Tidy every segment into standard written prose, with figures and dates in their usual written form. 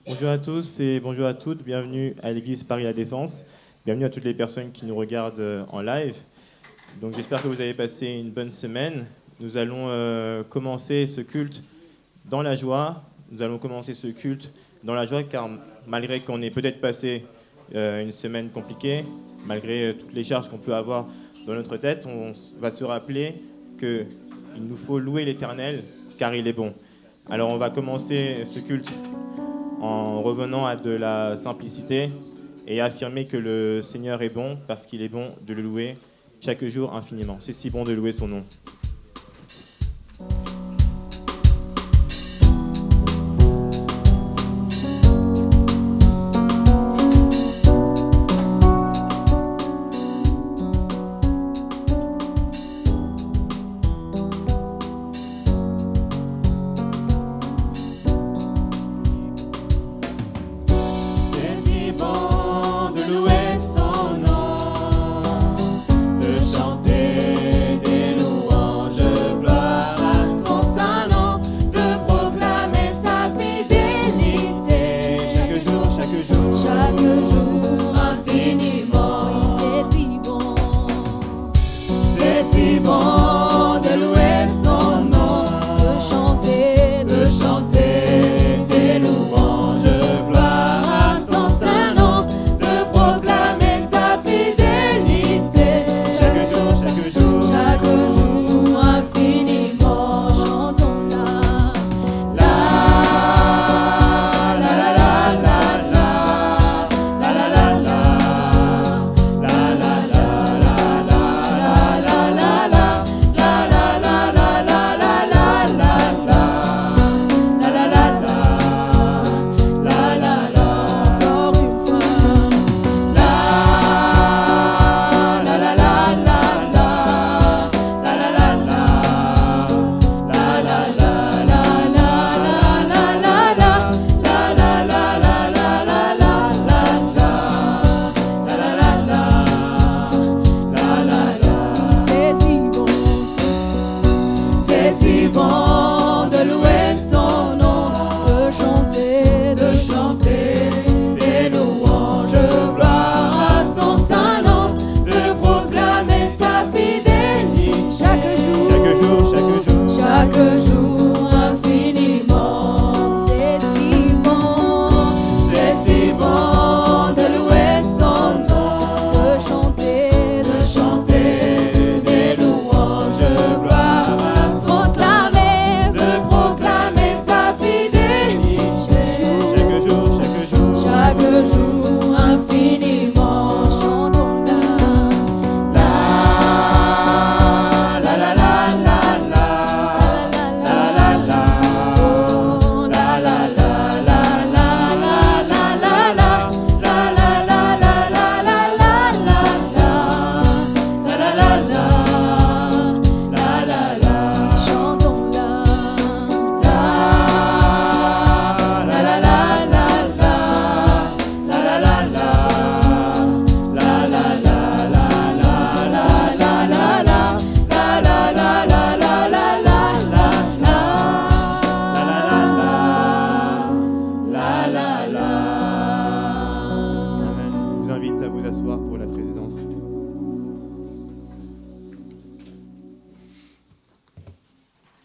Bonjour à tous et bonjour à toutes, bienvenue à l'église Paris La Défense, bienvenue à toutes les personnes qui nous regardent en live. Donc j'espère que vous avez passé une bonne semaine. Nous allons commencer ce culte dans la joie, car malgré qu'on ait peut-être passé une semaine compliquée, malgré toutes les charges qu'on peut avoir dans notre tête, on va se rappeler qu'il nous faut louer l'Éternel car il est bon. Alors on va commencer ce culte en revenant à de la simplicité et affirmer que le Seigneur est bon parce qu'il est bon de le louer chaque jour infiniment. C'est si bon de louer son nom.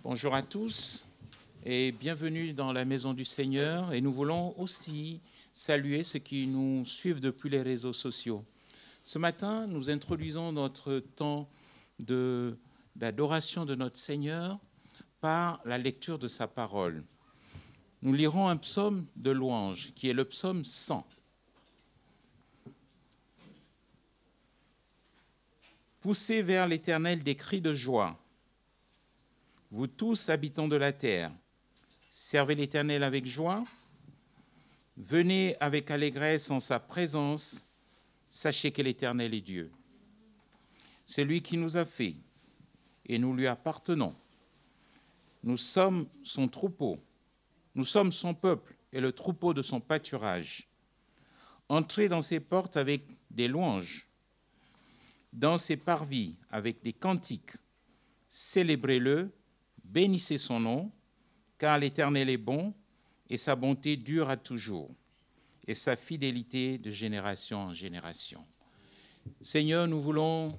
Bonjour à tous et bienvenue dans la maison du Seigneur. Et nous voulons aussi saluer ceux qui nous suivent depuis les réseaux sociaux. Ce matin, nous introduisons notre temps d'adoration de notre Seigneur par la lecture de sa parole. Nous lirons un psaume de louange qui est le psaume 100. Poussez vers l'Éternel des cris de joie. Vous tous, habitants de la terre, servez l'Éternel avec joie. Venez avec allégresse en sa présence. Sachez que l'Éternel est Dieu. C'est lui qui nous a fait et nous lui appartenons. Nous sommes son troupeau. Nous sommes son peuple et le troupeau de son pâturage. Entrez dans ses portes avec des louanges, dans ses parvis avec des cantiques. Célébrez-le. Bénissez son nom, car l'Éternel est bon et sa bonté dure à toujours, et sa fidélité de génération en génération. Seigneur, nous voulons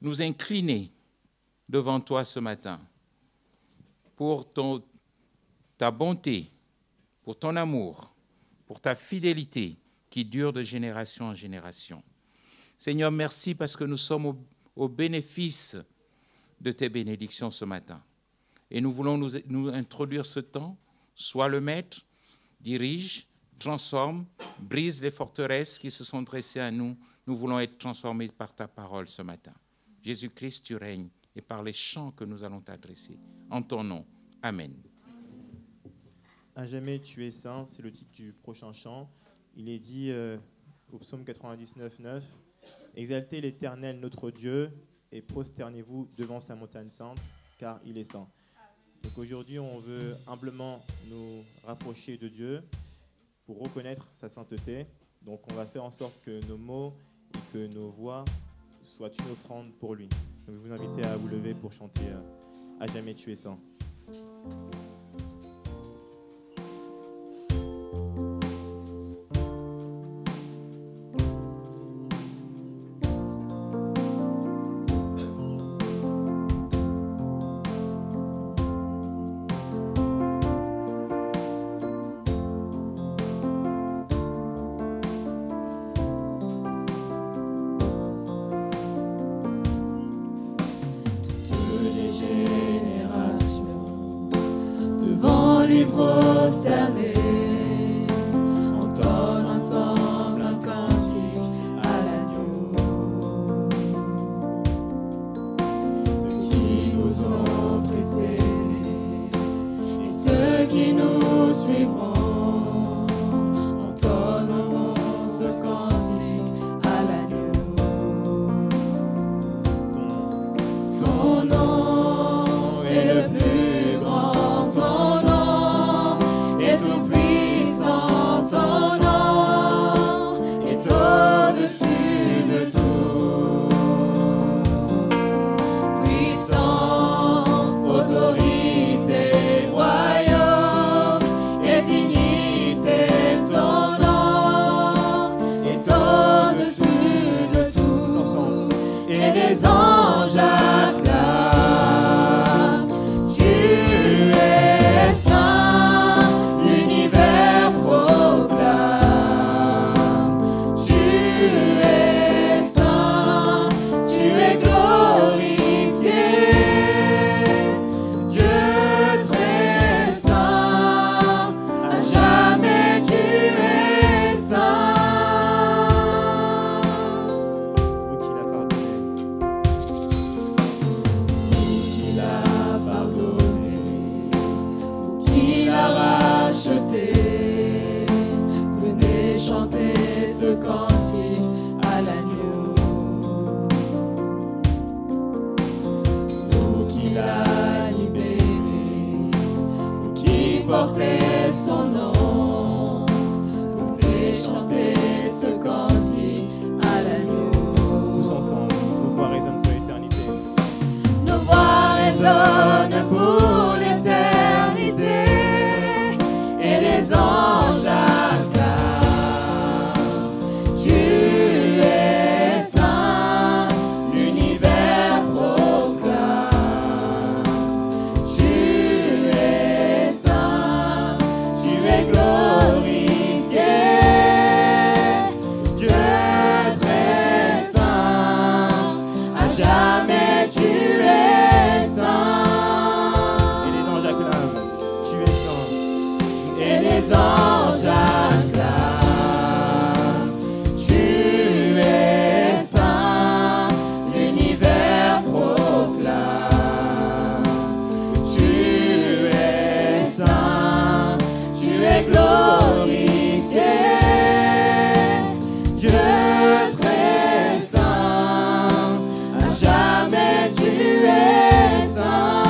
nous incliner devant toi ce matin pour ta bonté, pour ton amour, pour ta fidélité qui dure de génération en génération. Seigneur, merci parce que nous sommes au bénéfice de tes bénédictions ce matin. Et nous voulons nous introduire ce temps. Sois le maître, dirige, transforme, brise les forteresses qui se sont dressées à nous. Nous voulons être transformés par ta parole ce matin. Jésus-Christ, tu règnes, et par les chants que nous allons t'adresser. En ton nom. Amen. À jamais tu es saint, c'est le titre du prochain chant. Il est dit au psaume 99, 9, « Exaltez l'Éternel notre Dieu et prosternez-vous devant sa montagne sainte, car il est saint. » Donc aujourd'hui, on veut humblement nous rapprocher de Dieu pour reconnaître sa sainteté. Donc on va faire en sorte que nos mots et que nos voix soient une offrande pour lui. Donc je vous invite à vous lever pour chanter « À jamais tu es saint ». Prosterné, entonnent ensemble un cantique à l'agneau. Ceux qui nous ont précédés et ceux qui nous suivront entonnent ce cantique à l'agneau. Ton nom est le plus grand, ton nom tout-puissant, ton nom est au-dessus de tout. Puissance, autorité, royaume et dignité, ton nom est au-dessus de tout. Et les anges acclament, tu es saint. Porter son nom, venez chanter ce cantique à l'agneau. Tous ensemble, nos voix résonnent pour l'éternité. Nos voix résonnent pour l'éternité, et les anges acclament. Tu es saint, l'univers proclame. Tu es saint, tu es glorifié. Dieu très saint, à jamais tu es saint. Et les anges acclament, tu es saint. Et les anges acclament, tu es saint, l'univers proclame. Tu es saint, tu es glorifié. Dieu très saint, à jamais tu es saint.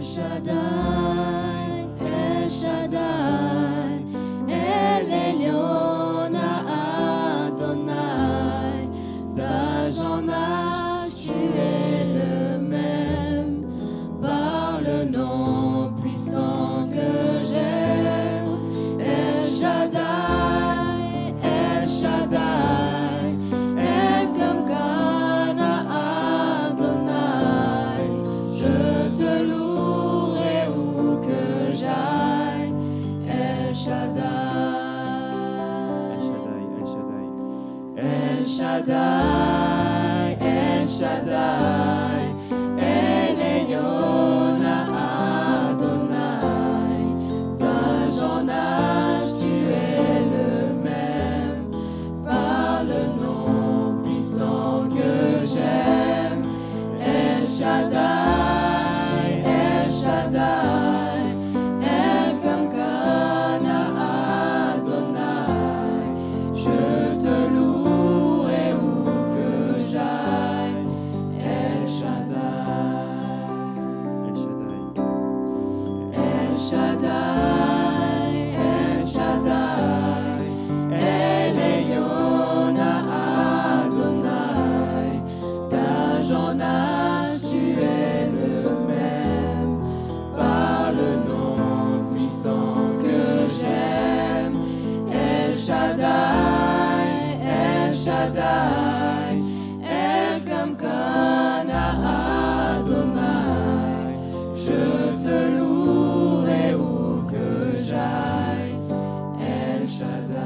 Shaddai, El Shaddai, El Elyon Adonai, d'âge en âge tu es le même, par le nom puissant que j'aime. El Shaddai, El Shaddai, El Kamkana Adonai, je te louerai où que j'aille. El Shaddai, El Shaddai, El El Shaddai. Shaddai, El Elyon Adonai, d'âge en âge tu es le même, par le nom puissant que j'aime. El Shaddai, El Shaddai, El Kamkana Adonai, je te louerai où que j'aille. El Shaddai, El El Shaddai. Shaddai, El Shaddai, El Elyon Adonai, d'âge en âge tu es le même, par le nom puissant que j'aime. El Shaddai, El Shaddai, El Kamkana Adonai, je te louerai où que j'aille. El Shaddai.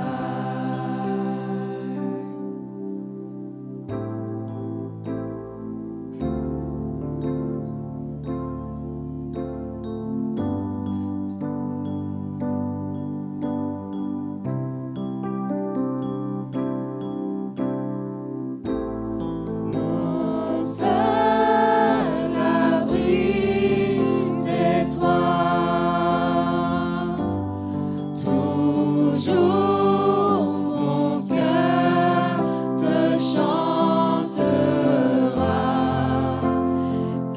Mon seul abri, c'est toi. Toujours mon cœur te chantera,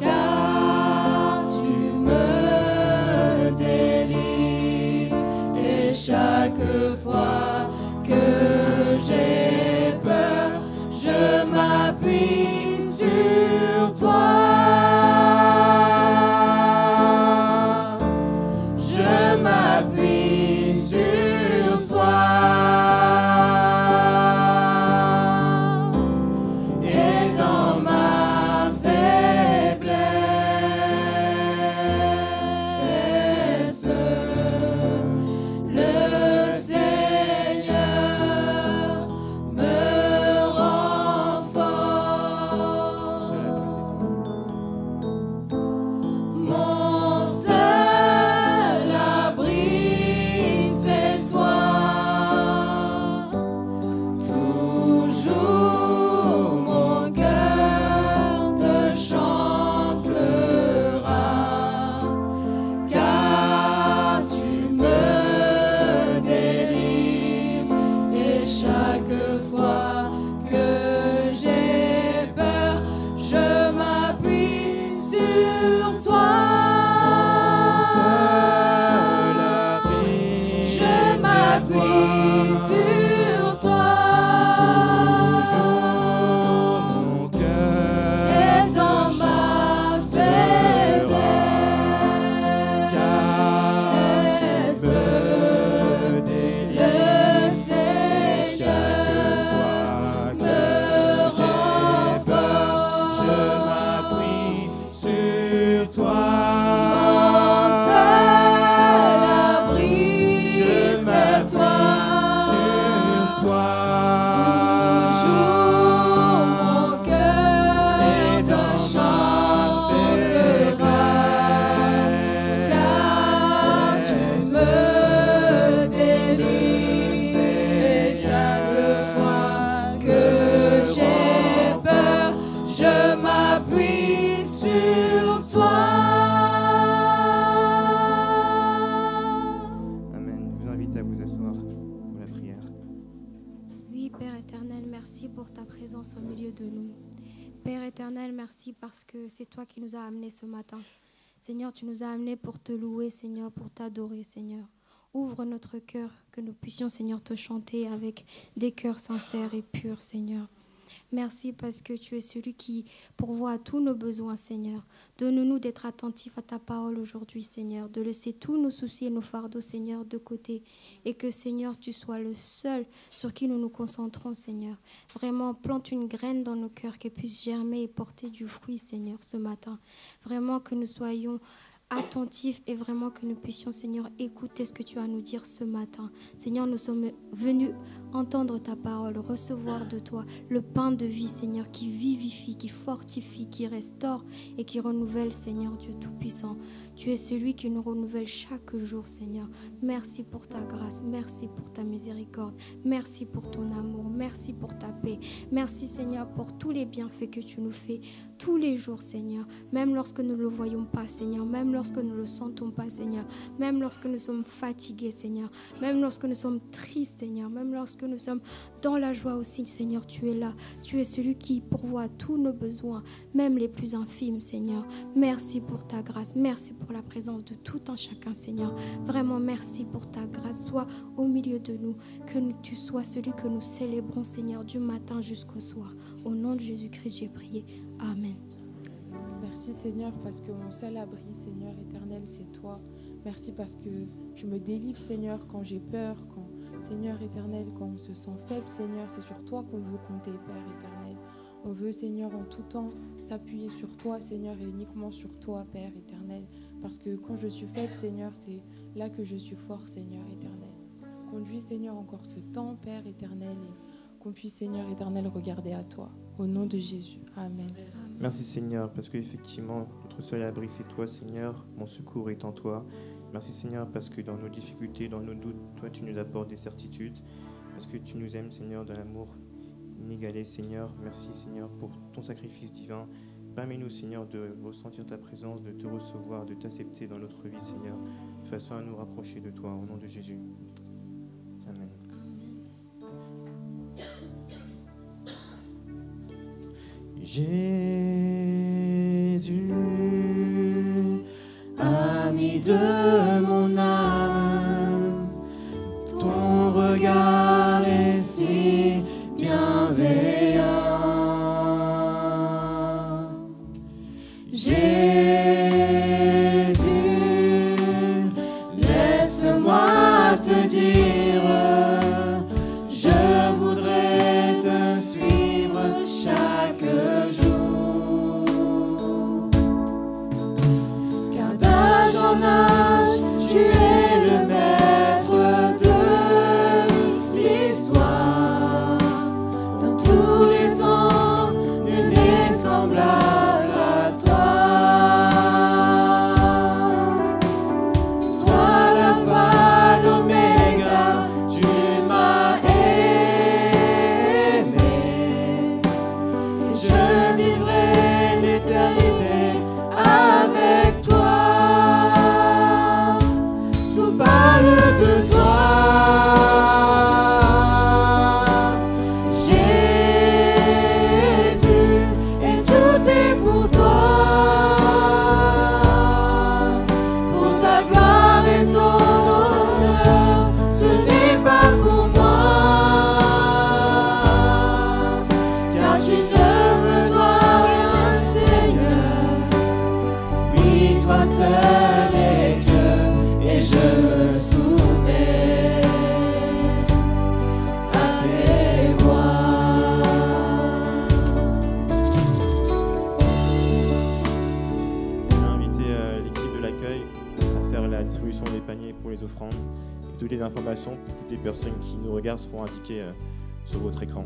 car tu me délivres. Et chaque fois que j'ai peur, je m'appuie sur toi. Je m'appuie sur toi. Et dans ma faiblesse, le Seigneur me renforce. Mon seul abri, c'est toi. Toujours mon cœur te chantera, car tu me délivres. Et chaque fois que j'ai peur, je m'appuie sur toi. Je m'appuie sur toi. Mon cœur, Et dans ma faiblesse, le Seigneur me renforce. je m'appuie sur toi. Mon seul abri, c'est toi. Sur toi. Toujours mon cœur te chantera, car tu me délivres. Chaque fois que j'ai peur, je m'appuie sur toi. Amen. Je vous invite à vous asseoir pour la prière. Oui, Père éternel, merci pour ta présence au milieu de nous. Père éternel, merci parce que c'est toi qui nous as amenés ce matin. Seigneur, tu nous as amenés pour te louer, Seigneur, pour t'adorer, Seigneur. Ouvre notre cœur, que nous puissions, Seigneur, te chanter avec des cœurs sincères et purs, Seigneur. Merci parce que tu es celui qui pourvoit à tous nos besoins, Seigneur. Donne-nous d'être attentifs à ta parole aujourd'hui, Seigneur, de laisser tous nos soucis et nos fardeaux, Seigneur, de côté. Et que, Seigneur, tu sois le seul sur qui nous nous concentrons, Seigneur. Vraiment, plante une graine dans nos cœurs, qu'elle puisse germer et porter du fruit, Seigneur, ce matin. Vraiment que nous soyons attentifs et vraiment que nous puissions, Seigneur, écouter ce que tu as à nous dire ce matin. Seigneur, nous sommes venus entendre ta parole, recevoir de toi le pain de vie, Seigneur, qui vivifie, qui fortifie, qui restaure et qui renouvelle, Seigneur Dieu Tout-Puissant. Tu es celui qui nous renouvelle chaque jour, Seigneur. Merci pour ta grâce, merci pour ta miséricorde, merci pour ton amour, merci pour ta paix. Merci, Seigneur, pour tous les bienfaits que tu nous fais tous les jours, Seigneur. Même lorsque nous ne le voyons pas, Seigneur, même lorsque nous ne le sentons pas, Seigneur, même lorsque nous sommes fatigués, Seigneur, même lorsque nous sommes tristes, Seigneur, même lorsque nous sommes dans la joie aussi, Seigneur, tu es là. Tu es celui qui pourvoit à tous nos besoins, même les plus infimes, Seigneur. Merci pour ta grâce, merci pour la présence de tout un chacun, Seigneur. Vraiment, merci pour ta grâce. Sois au milieu de nous, que tu sois celui que nous célébrons, Seigneur, du matin jusqu'au soir. Au nom de Jésus-Christ, j'ai prié. Amen. Merci Seigneur parce que mon seul abri, Seigneur éternel, c'est toi. Merci parce que tu me délivres, Seigneur, quand j'ai peur, Seigneur éternel, quand on se sent faible, Seigneur, c'est sur toi qu'on veut compter, Père éternel. On veut, Seigneur, en tout temps s'appuyer sur toi, Seigneur, et uniquement sur toi, Père éternel. Parce que quand je suis faible, Seigneur, c'est là que je suis fort, Seigneur éternel. Conduis, Seigneur, encore ce temps, Père éternel, et qu'on puisse, Seigneur éternel, regarder à toi. Au nom de Jésus. Amen. Merci Seigneur, parce qu'effectivement, notre seul abri, c'est toi, Seigneur. Mon secours est en toi. Merci Seigneur, parce que dans nos difficultés, dans nos doutes, toi, tu nous apportes des certitudes. Parce que tu nous aimes, Seigneur, d'un amour inégalé, Seigneur. Merci Seigneur pour ton sacrifice divin. Permets-nous, Seigneur, de ressentir ta présence, de te recevoir, de t'accepter dans notre vie, Seigneur, de façon à nous rapprocher de toi, au nom de Jésus. Amen. Jésus, ami de mon âme, ton regard est si bienveillant. Jésus, laisse-moi te dire, je voudrais te suivre chaque jour. Car d'âge en âge, tu es le maître de l'histoire. Dans tous les temps, nul n'est semblable à toi. Toi l'alpha, l'oméga, tu m'as aimé. Et je vivrai l'éternité avec toi. Tout parle de toi. Jésus, et tout est pour toi. Pour ta gloire et ton honneur, ce n'est pas pour moi. Car tu ne me dois rien, Seigneur. Oui, toi seul est Dieu, et je me soumets à tes voies. Je vais inviter l'équipe de l'accueil à faire la distribution des paniers pour les offrandes. Et toutes les informations pour toutes les personnes qui nous regardent seront indiquées sur votre écran.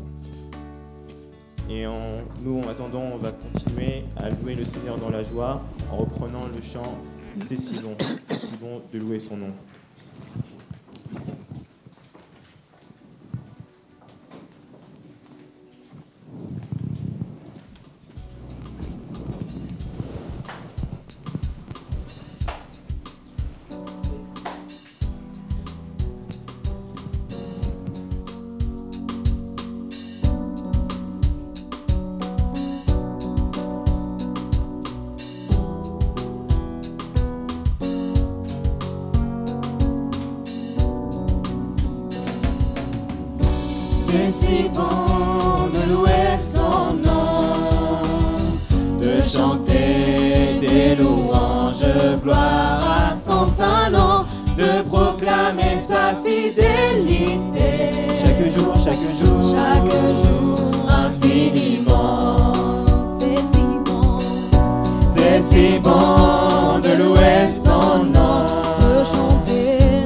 Et nous, en attendant, on va continuer à louer le Seigneur dans la joie en reprenant le chant « C'est si bon de louer son nom ». C'est si bon de louer son nom, de chanter des louanges, gloire à son saint nom, de proclamer sa fidélité. Chaque jour, infiniment. C'est si bon de louer son nom,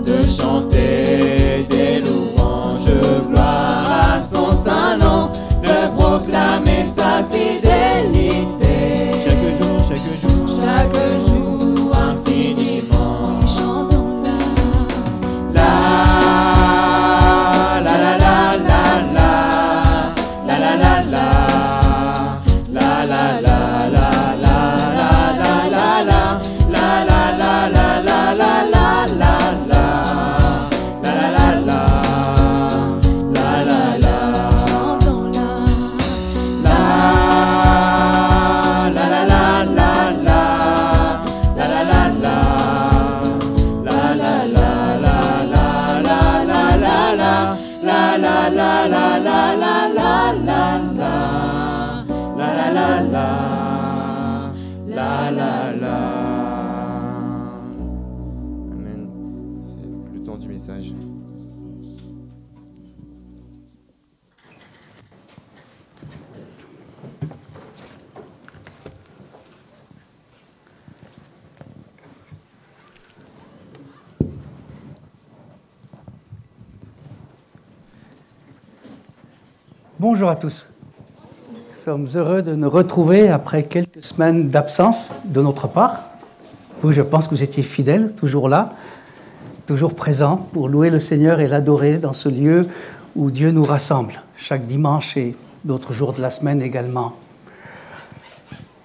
de chanter des louanges, gloire à son saint nom, de proclamer sa fidélité. Chaque jour infiniment. Chantons La la la la la la la la la la la la la Amen. C'est le temps du message. Bonjour à tous. Nous sommes heureux de nous retrouver après quelques semaines d'absence de notre part. Vous, je pense que vous étiez fidèles, toujours là, toujours présents pour louer le Seigneur et l'adorer dans ce lieu où Dieu nous rassemble, chaque dimanche et d'autres jours de la semaine également.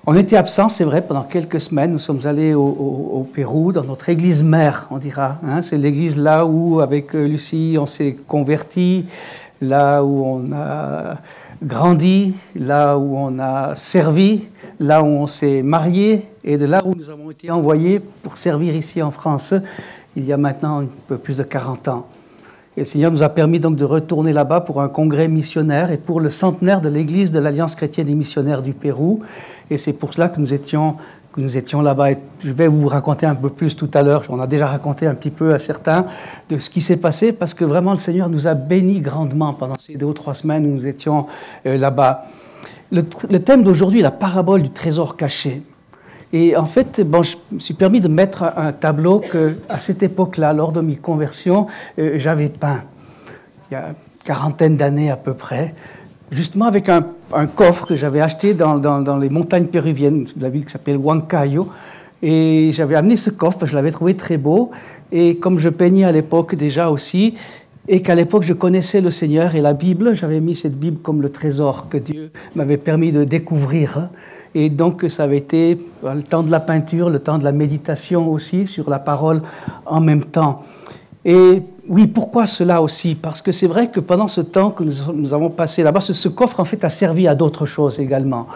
On était absents, c'est vrai, pendant quelques semaines. Nous sommes allés au Pérou, dans notre église mère, on dira. Hein, c'est l'église là où, avec Lucie, on s'est convertis, là où on a grandi, là où on a servi, là où on s'est marié, et de là où nous avons été envoyés pour servir ici en France, il y a maintenant un peu plus de 40 ans. Et le Seigneur nous a permis donc de retourner là-bas pour un congrès missionnaire et pour le centenaire de l'Église de l'Alliance chrétienne et missionnaire du Pérou. Et c'est pour cela que nous étions là-bas. Et je vais vous raconter un peu plus tout à l'heure. On a déjà raconté un petit peu à certains de ce qui s'est passé parce que vraiment le Seigneur nous a bénis grandement pendant ces 2 ou 3 semaines où nous étions là-bas. Le thème d'aujourd'hui est la parabole du trésor caché. Et en fait, je me suis permis de mettre un tableau qu'à cette époque-là, lors de mes conversions, j'avais peint, il y a une quarantaine d'années à peu près, justement avec un coffre que j'avais acheté dans les montagnes péruviennes, de la ville qui s'appelle Huancayo. Et j'avais amené ce coffre, je l'avais trouvé très beau. Et comme je peignais à l'époque déjà aussi, et qu'à l'époque je connaissais le Seigneur et la Bible, j'avais mis cette Bible comme le trésor que Dieu m'avait permis de découvrir. Et donc, ça avait été le temps de la peinture, le temps de la méditation aussi, sur la parole en même temps. Et oui, pourquoi cela aussi? Parce que c'est vrai que pendant ce temps que nous avons passé là-bas, ce coffre, en fait, a servi à d'autres choses également.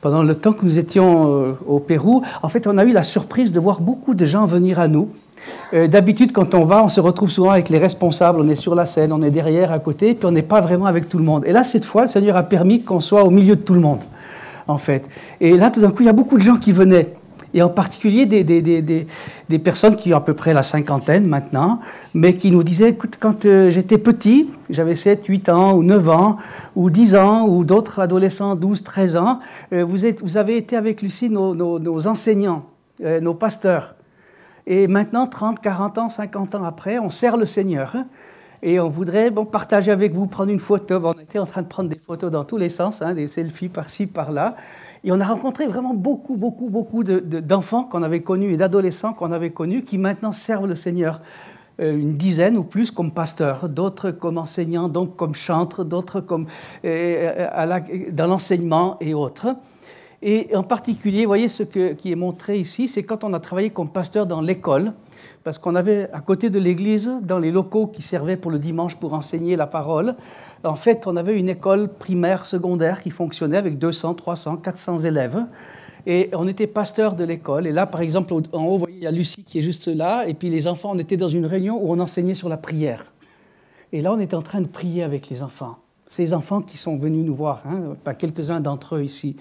Pendant le temps que nous étions au Pérou, en fait, on a eu la surprise de voir beaucoup de gens venir à nous. D'habitude, quand on va, on se retrouve souvent avec les responsables, on est sur la scène, on est derrière, à côté, puis on n'est pas vraiment avec tout le monde. Et là, cette fois, le Seigneur a permis qu'on soit au milieu de tout le monde. En fait. Et là, tout d'un coup, il y a beaucoup de gens qui venaient, et en particulier des personnes qui ont à peu près la cinquantaine maintenant, mais qui nous disaient, écoute, quand j'étais petit, j'avais 7, 8 ans, ou 9 ans, ou 10 ans, ou d'autres adolescents, 12, 13 ans, vous avez été avec Lucie nos enseignants, nos pasteurs. Et maintenant, 30, 40 ans, 50 ans après, on sert le Seigneur. Et on voudrait partager avec vous, prendre une photo. On était en train de prendre des photos dans tous les sens, des selfies par-ci, par-là. Et on a rencontré vraiment beaucoup d'enfants qu'on avait connus et d'adolescents qu'on avait connus qui maintenant servent le Seigneur. Une dizaine ou plus comme pasteurs, d'autres comme enseignants, donc comme chantres, d'autres comme dans l'enseignement et autres. Et en particulier, vous voyez ce qui est montré ici, c'est quand on a travaillé comme pasteur dans l'école, parce qu'on avait à côté de l'église, dans les locaux qui servaient pour le dimanche pour enseigner la parole, en fait, on avait une école primaire, secondaire qui fonctionnait avec 200, 300, 400 élèves. Et on était pasteur de l'école. Et là, par exemple, en haut, vous voyez, il y a Lucie qui est juste là. Et puis les enfants, on était dans une réunion où on enseignait sur la prière. Et là, on était en train de prier avec les enfants. ces enfants qui sont venus nous voir, hein, pas quelques-uns d'entre eux ici.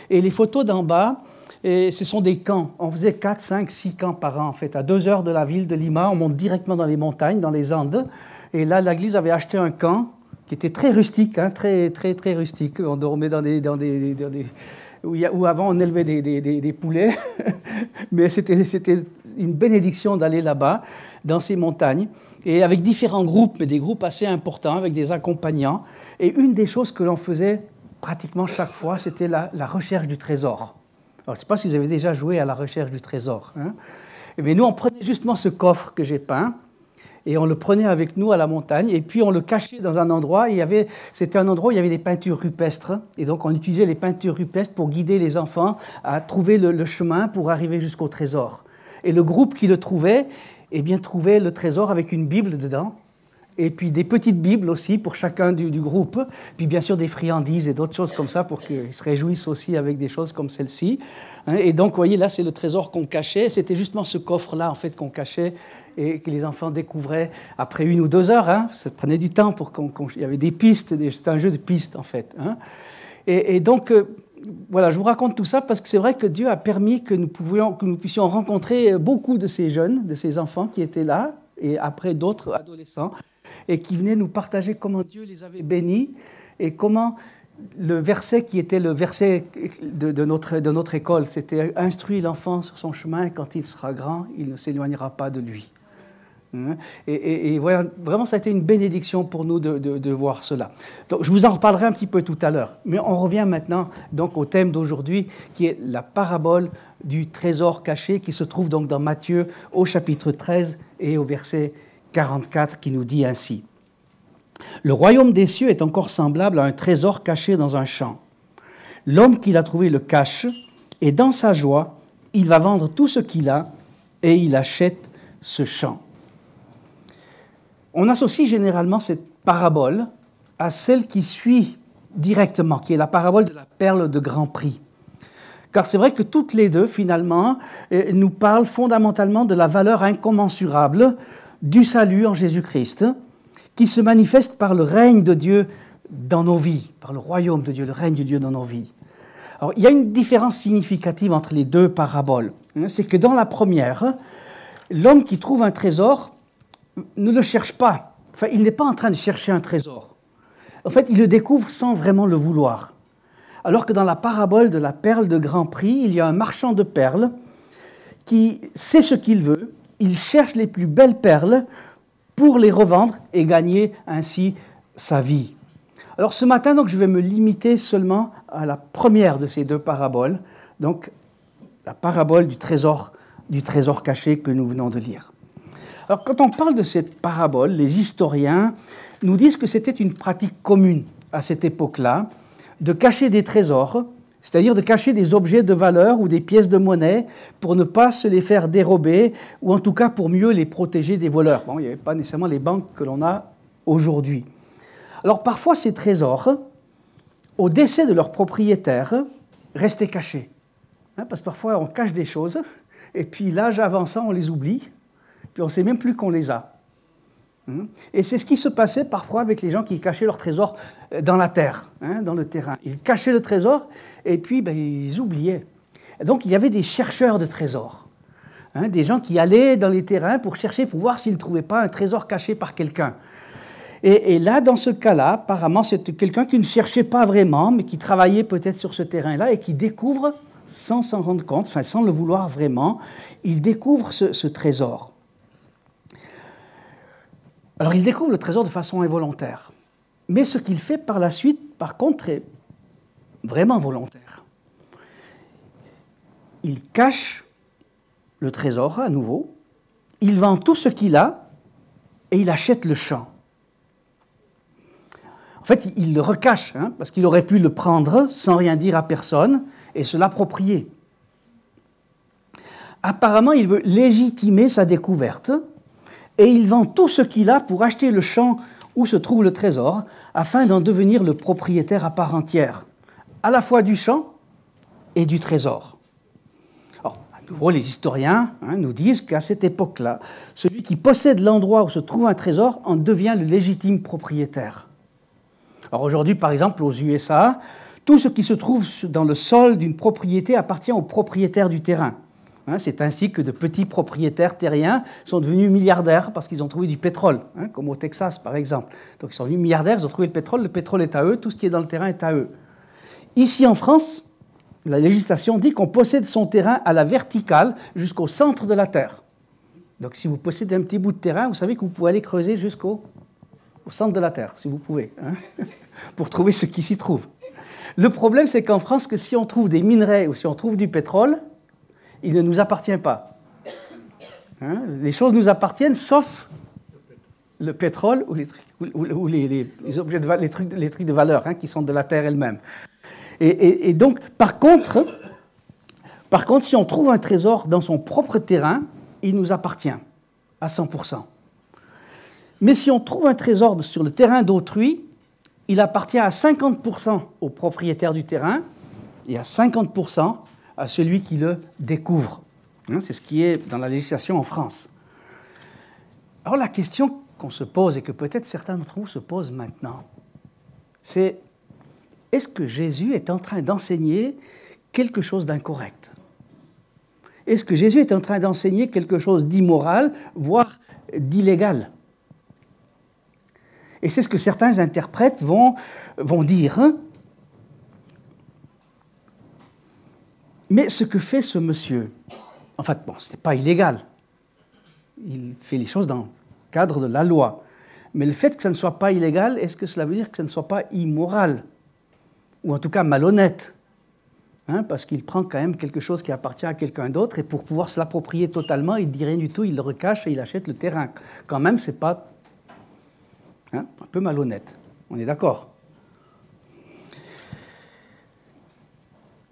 Et les photos d'en bas, et ce sont des camps. On faisait 4, 5, 6 camps par an, en fait. À 2 heures de la ville de Lima, on monte directement dans les montagnes, dans les Andes. Et là, l'Église avait acheté un camp qui était très rustique, hein, très, très, très rustique. On dormait dans des où avant, on élevait des poulets. Mais c'était une bénédiction d'aller là-bas, dans ces montagnes, et avec différents groupes, mais des groupes assez importants, avec des accompagnants. Et une des choses que l'on faisait pratiquement chaque fois, c'était la recherche du trésor. Alors, je ne sais pas si vous avez déjà joué à la recherche du trésor. Hein. Et bien, nous, on prenait justement ce coffre que j'ai peint, et on le prenait avec nous à la montagne, et puis on le cachait dans un endroit. C'était un endroit où il y avait des peintures rupestres, et donc on utilisait les peintures rupestres pour guider les enfants à trouver le chemin pour arriver jusqu'au trésor. Et le groupe qui le trouvait, eh bien, trouvait le trésor avec une Bible dedans, et puis des petites Bibles aussi pour chacun du groupe, puis bien sûr des friandises et d'autres choses comme ça pour qu'ils se réjouissent aussi avec des choses comme celle-ci. Et donc, vous voyez, là, c'est le trésor qu'on cachait. C'était justement ce coffre-là, en fait, qu'on cachait et que les enfants découvraient après 1 ou 2 heures. Hein. Ça prenait du temps pour il y avait des pistes. C'était un jeu de pistes, en fait. Hein. Et donc, voilà, je vous raconte tout ça parce que c'est vrai que Dieu a permis que nous puissions rencontrer beaucoup de ces jeunes, de ces enfants qui étaient là, et après d'autres adolescents, et qui venaient nous partager comment Dieu les avait bénis et comment le verset qui était le verset de notre école, c'était « Instruis l'enfant sur son chemin, et quand il sera grand, il ne s'éloignera pas de lui ». Et voilà, vraiment, ça a été une bénédiction pour nous de voir cela. Donc, je vous en reparlerai un petit peu tout à l'heure. Mais on revient maintenant donc, au thème d'aujourd'hui, qui est la parabole du trésor caché, qui se trouve donc dans Matthieu au chapitre 13 et au verset 44, qui nous dit ainsi. « Le royaume des cieux est encore semblable à un trésor caché dans un champ. L'homme qui l'a trouvé le cache, et dans sa joie, il va vendre tout ce qu'il a, et il achète ce champ. » On associe généralement cette parabole à celle qui suit directement, qui est la parabole de la perle de grand prix. Car c'est vrai que toutes les deux, finalement, nous parlent fondamentalement de la valeur incommensurable du salut en Jésus-Christ, qui se manifeste par le règne de Dieu dans nos vies, par le royaume de Dieu, le règne de Dieu dans nos vies. Alors, il y a une différence significative entre les deux paraboles. C'est que dans la première, l'homme qui trouve un trésor ne le cherche pas. Enfin, il n'est pas en train de chercher un trésor. En fait, il le découvre sans vraiment le vouloir. Alors que dans la parabole de la perle de grand prix, il y a un marchand de perles qui sait ce qu'il veut, il cherche les plus belles perles pour les revendre et gagner ainsi sa vie. Alors ce matin, donc, je vais me limiter seulement à la première de ces deux paraboles, donc la parabole du trésor caché que nous venons de lire. Alors quand on parle de cette parabole, les historiens nous disent que c'était une pratique commune à cette époque-là, de cacher des trésors, c'est-à-dire de cacher des objets de valeur ou des pièces de monnaie pour ne pas se les faire dérober, ou en tout cas pour mieux les protéger des voleurs. Bon, il n'y avait pas nécessairement les banques que l'on a aujourd'hui. Alors parfois ces trésors, au décès de leur propriétaire, restaient cachés. Parce que parfois on cache des choses, et puis l'âge avançant, on les oublie, puis on ne sait même plus qu'on les a. Et c'est ce qui se passait parfois avec les gens qui cachaient leur trésor dans la terre, dans le terrain. Ils cachaient le trésor et puis ils oubliaient. Et donc il y avait des chercheurs de trésors, des gens qui allaient dans les terrains pour chercher, pour voir s'ils ne trouvaient pas un trésor caché par quelqu'un. Et là, dans ce cas-là, apparemment, c'était quelqu'un qui ne cherchait pas vraiment, mais qui travaillait peut-être sur ce terrain-là et qui découvre, sans s'en rendre compte, enfin sans le vouloir vraiment, il découvre ce trésor. Alors, il découvre le trésor de façon involontaire. Mais ce qu'il fait par la suite, par contre, est vraiment volontaire. Il cache le trésor à nouveau, il vend tout ce qu'il a et il achète le champ. En fait, il le recache, parce qu'il aurait pu le prendre sans rien dire à personne et se l'approprier. Apparemment, il veut légitimer sa découverte, et il vend tout ce qu'il a pour acheter le champ où se trouve le trésor, afin d'en devenir le propriétaire à part entière, à la fois du champ et du trésor. Alors, à nouveau, les historiens nous disent qu'à cette époque-là, celui qui possède l'endroit où se trouve un trésor en devient le légitime propriétaire. Alors aujourd'hui, par exemple, aux USA, tout ce qui se trouve dans le sol d'une propriété appartient au propriétaire du terrain. C'est ainsi que de petits propriétaires terriens sont devenus milliardaires parce qu'ils ont trouvé du pétrole, comme au Texas par exemple. Donc ils sont devenus milliardaires, ils ont trouvé le pétrole est à eux, tout ce qui est dans le terrain est à eux. Ici en France, la législation dit qu'on possède son terrain à la verticale jusqu'au centre de la terre. Donc si vous possédez un petit bout de terrain, vous savez que vous pouvez aller creuser jusqu'au centre de la terre, si vous pouvez, pour trouver ce qui s'y trouve. Le problème, c'est qu'en France, que si on trouve des minerais ou si on trouve du pétrole, il ne nous appartient pas. Les choses nous appartiennent, sauf le pétrole ou les objets les trucs de valeur qui sont de la terre elle-même. Et donc, par contre, si on trouve un trésor dans son propre terrain, il nous appartient à 100%. Mais si on trouve un trésor sur le terrain d'autrui, il appartient à 50% au propriétaire du terrain et à 50% à celui qui le découvre. C'est ce qui est dans la législation en France. Alors la question qu'on se pose et que peut-être certains d'entre vous se posent maintenant, c'est est-ce que Jésus est en train d'enseigner quelque chose d'incorrect? Est-ce que Jésus est en train d'enseigner quelque chose d'immoral, voire d'illégal? Et c'est ce que certains interprètes vont dire. Mais ce que fait ce monsieur, en fait, bon, ce n'est pas illégal. Il fait les choses dans le cadre de la loi. Mais le fait que ça ne soit pas illégal, est-ce que cela veut dire que ça ne soit pas immoral? Ou en tout cas malhonnête? Parce qu'il prend quand même quelque chose qui appartient à quelqu'un d'autre, et pour pouvoir se l'approprier totalement, il ne dit rien du tout, il le recache et il achète le terrain. Quand même, ce n'est pas un peu malhonnête. On est d'accord?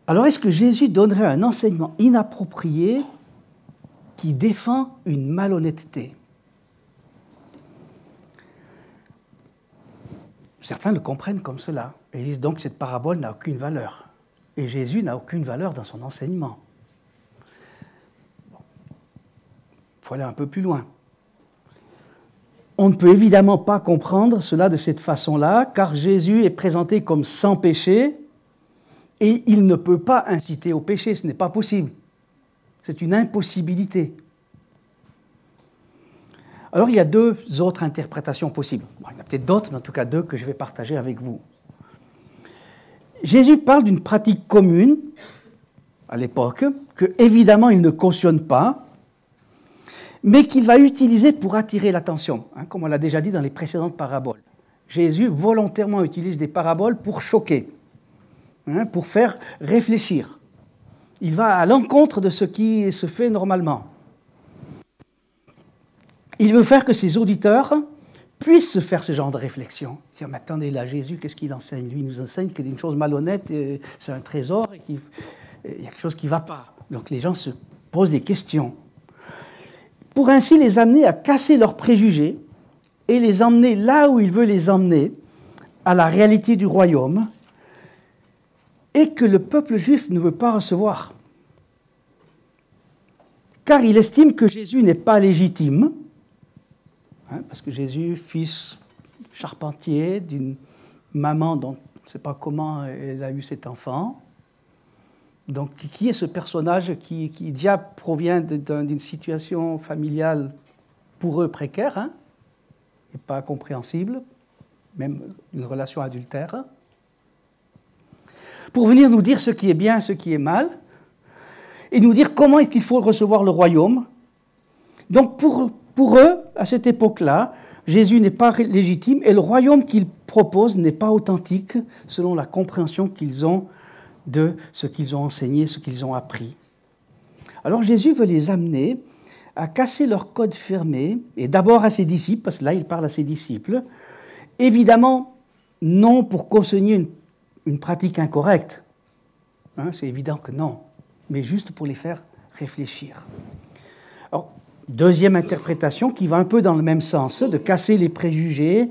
Alors, est-ce que Jésus donnerait un enseignement inapproprié qui défend une malhonnêteté? Certains le comprennent comme cela, et disent donc que cette parabole n'a aucune valeur. Et Jésus n'a aucune valeur dans son enseignement. Il faut aller un peu plus loin. On ne peut évidemment pas comprendre cela de cette façon-là, car Jésus est présenté comme sans péché, et il ne peut pas inciter au péché, ce n'est pas possible. C'est une impossibilité. Alors il y a deux autres interprétations possibles. Bon, il y en a peut-être d'autres, mais en tout cas deux que je vais partager avec vous. Jésus parle d'une pratique commune, à l'époque, que évidemment il ne cautionne pas, mais qu'il va utiliser pour attirer l'attention, comme on l'a déjà dit dans les précédentes paraboles. Jésus volontairement utilise des paraboles pour choquer, pour faire réfléchir. Il va à l'encontre de ce qui se fait normalement. Il veut faire que ses auditeurs puissent se faire ce genre de réflexion. Dire, mais attendez, là, Jésus, qu'est-ce qu'il enseigne? Lui, il nous enseigne qu'il y a une chose malhonnête, c'est un trésor, et qu'il y a quelque chose qui ne va pas. Donc les gens se posent des questions. Pour ainsi les amener à casser leurs préjugés et les emmener là où il veut les emmener, à la réalité du royaume, et que le peuple juif ne veut pas recevoir. Car il estime que Jésus n'est pas légitime, parce que Jésus, fils charpentier d'une maman dont on ne sait pas comment elle a eu cet enfant. Donc, qui est ce personnage qui déjà provient d'une situation familiale pour eux précaire, et pas compréhensible, même une relation adultère, pour venir nous dire ce qui est bien, ce qui est mal, et nous dire comment est-ce qu'il faut recevoir le royaume. Donc, pour eux, à cette époque-là, Jésus n'est pas légitime et le royaume qu'il propose n'est pas authentique selon la compréhension qu'ils ont de ce qu'ils ont enseigné, ce qu'ils ont appris. Alors Jésus veut les amener à casser leur code fermé, et d'abord à ses disciples, parce que là il parle à ses disciples, évidemment non pour cautionner une pratique incorrecte, c'est évident que non, mais juste pour les faire réfléchir. Alors, deuxième interprétation qui va un peu dans le même sens, de casser les préjugés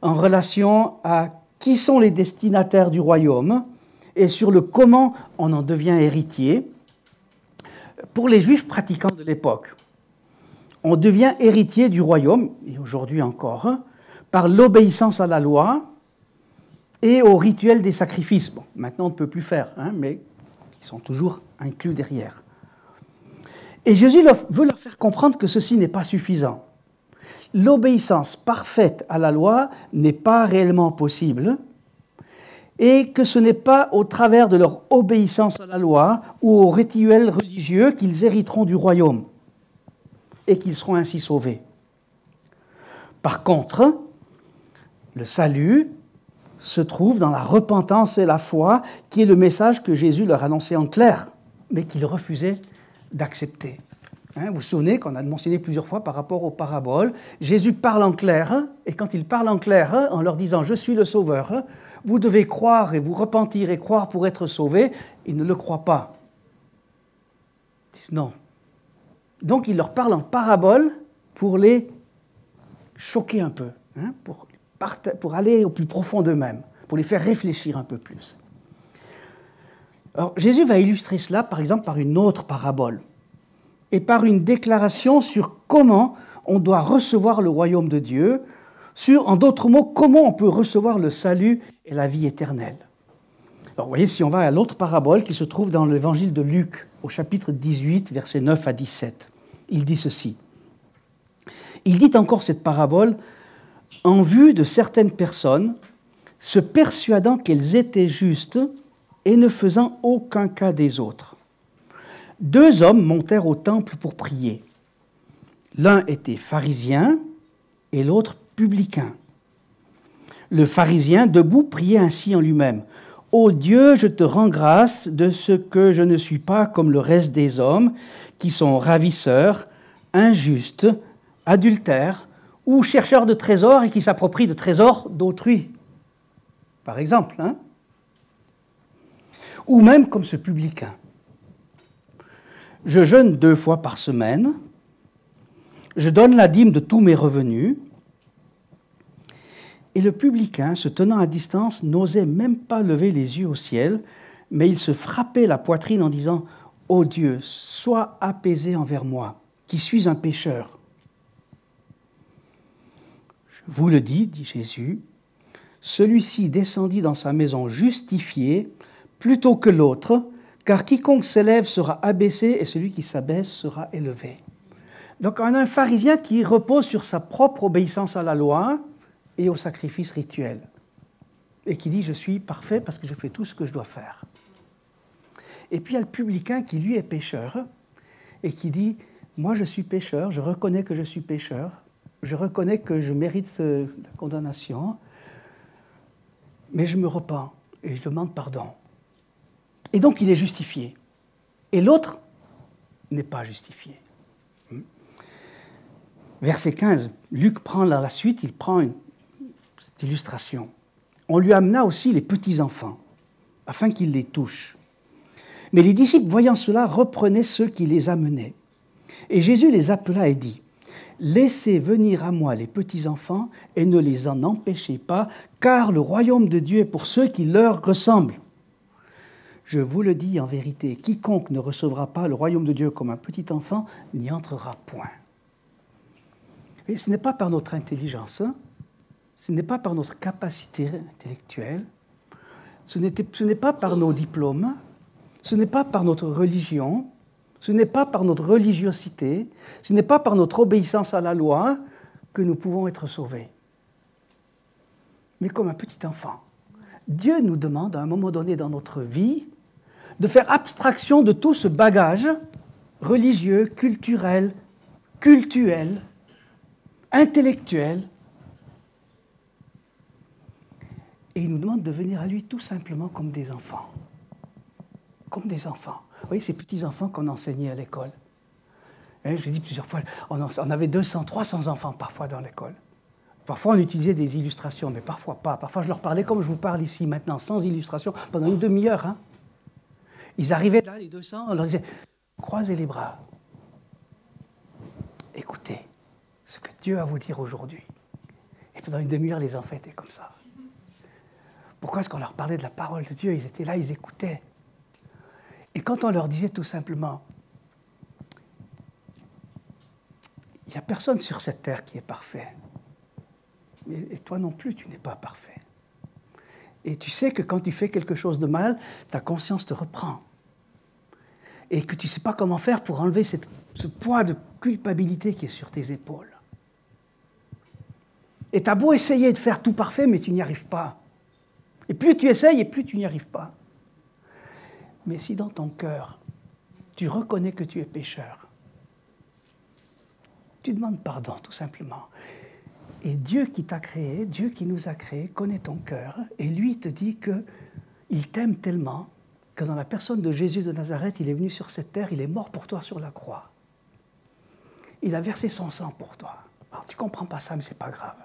en relation à qui sont les destinataires du royaume et sur le comment on en devient héritier. Pour les Juifs pratiquants de l'époque, on devient héritier du royaume, et aujourd'hui encore, par l'obéissance à la loi et au rituel des sacrifices. Bon, maintenant, on ne peut plus faire, hein, mais qui sont toujours inclus derrière. Et Jésus veut leur faire comprendre que ceci n'est pas suffisant. L'obéissance parfaite à la loi n'est pas réellement possible et que ce n'est pas au travers de leur obéissance à la loi ou aux rituels religieux qu'ils hériteront du royaume et qu'ils seront ainsi sauvés. Par contre, le salut se trouve dans la repentance et la foi, qui est le message que Jésus leur annonçait en clair, mais qu'ils refusaient d'accepter. Vous vous souvenez qu'on a mentionné plusieurs fois par rapport aux paraboles, Jésus parle en clair, et quand il parle en clair, en leur disant « Je suis le Sauveur », vous devez croire et vous repentir et croire pour être sauvés, ils ne le croient pas. Ils disent non. Donc il leur parle en parabole pour les choquer un peu, hein, pour aller au plus profond d'eux-mêmes, pour les faire réfléchir un peu plus. Alors Jésus va illustrer cela par exemple par une autre parabole et par une déclaration sur comment on doit recevoir le royaume de Dieu, sur, en d'autres mots, comment on peut recevoir le salut et la vie éternelle. Alors, vous voyez, si on va à l'autre parabole qui se trouve dans l'évangile de Luc, au chapitre 18, versets 9 à 17, il dit ceci. Il dit encore cette parabole en vue de certaines personnes se persuadant qu'elles étaient justes et ne faisant aucun cas des autres. 2 hommes montèrent au temple pour prier. L'un était pharisien et l'autre publicain. Le pharisien, debout, priait ainsi en lui-même. « Ô Dieu, je te rends grâce de ce que je ne suis pas comme le reste des hommes, qui sont ravisseurs, injustes, adultères ou chercheurs de trésors et qui s'approprient de trésors d'autrui. » Par exemple, hein? Ou même comme ce publicain. « Je jeûne 2 fois par semaine, je donne la dîme de tous mes revenus. » Et le publicain, se tenant à distance, n'osait même pas lever les yeux au ciel, mais il se frappait la poitrine en disant « Ô Dieu, sois apaisé envers moi, qui suis un pécheur. » Je vous le dis, dit Jésus, celui-ci descendit dans sa maison justifié plutôt que l'autre, car quiconque s'élève sera abaissé et celui qui s'abaisse sera élevé. Donc on a un pharisien qui repose sur sa propre obéissance à la loi et au sacrifice rituel, et qui dit « je suis parfait parce que je fais tout ce que je dois faire ». Et puis il y a le publicain qui lui est pécheur, et qui dit « moi je suis pécheur, je reconnais que je suis pécheur, je reconnais que je mérite la condamnation, mais je me repens et je demande pardon ». Et donc il est justifié. Et l'autre n'est pas justifié. Verset 15, Luc prend la suite, il prend cette illustration. On lui amena aussi les petits-enfants, afin qu'il les touche. Mais les disciples, voyant cela, reprenaient ceux qui les amenaient. Et Jésus les appela et dit, « Laissez venir à moi les petits-enfants et ne les en empêchez pas, car le royaume de Dieu est pour ceux qui leur ressemblent. Je vous le dis en vérité, quiconque ne recevra pas le royaume de Dieu comme un petit enfant n'y entrera point. » Et ce n'est pas par notre intelligence, hein? Ce n'est pas par notre capacité intellectuelle, ce n'est pas par nos diplômes, ce n'est pas par notre religion, ce n'est pas par notre religiosité, ce n'est pas par notre obéissance à la loi que nous pouvons être sauvés. Mais comme un petit enfant. Dieu nous demande à un moment donné dans notre vie de faire abstraction de tout ce bagage religieux, culturel, cultuel, intellectuel. Et il nous demande de venir à lui tout simplement comme des enfants. Comme des enfants. Vous voyez ces petits-enfants qu'on enseignait à l'école. Je l'ai dit plusieurs fois, on avait 200, 300 enfants parfois dans l'école. Parfois on utilisait des illustrations, mais parfois pas. Parfois je leur parlais comme je vous parle ici maintenant, sans illustration, pendant une demi-heure. Hein. Ils arrivaient là, les 200, on leur disait, croisez les bras. Écoutez ce que Dieu a à vous dire aujourd'hui. Et pendant une demi-heure, les enfants étaient comme ça. Pourquoi est-ce qu'on leur parlait de la parole de Dieu? Ils étaient là, ils écoutaient. Et quand on leur disait tout simplement, il n'y a personne sur cette terre qui est parfait. Et toi non plus, tu n'es pas parfait. Et tu sais que quand tu fais quelque chose de mal, ta conscience te reprend. Et que tu ne sais pas comment faire pour enlever ce poids de culpabilité qui est sur tes épaules. Et tu as beau essayer de faire tout parfait, mais tu n'y arrives pas. Et plus tu essayes, et plus tu n'y arrives pas. Mais si dans ton cœur, tu reconnais que tu es pécheur, tu demandes pardon, tout simplement. Et Dieu qui t'a créé, Dieu qui nous a créés, connaît ton cœur, et lui te dit qu'il t'aime tellement que dans la personne de Jésus de Nazareth, il est venu sur cette terre, il est mort pour toi sur la croix. Il a versé son sang pour toi. Alors, tu ne comprends pas ça, mais ce n'est pas grave.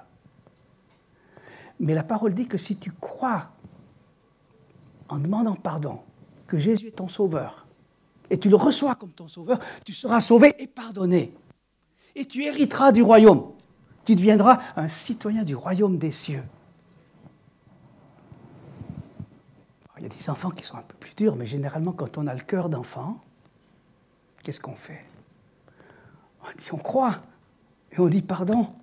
Mais la parole dit que si tu crois, en demandant pardon, que Jésus est ton sauveur, et tu le reçois comme ton sauveur, tu seras sauvé et pardonné. Et tu hériteras du royaume. Tu deviendras un citoyen du royaume des cieux. Alors, il y a des enfants qui sont un peu plus durs, mais généralement, quand on a le cœur d'enfant, qu'est-ce qu'on fait? On croit, et on dit pardon.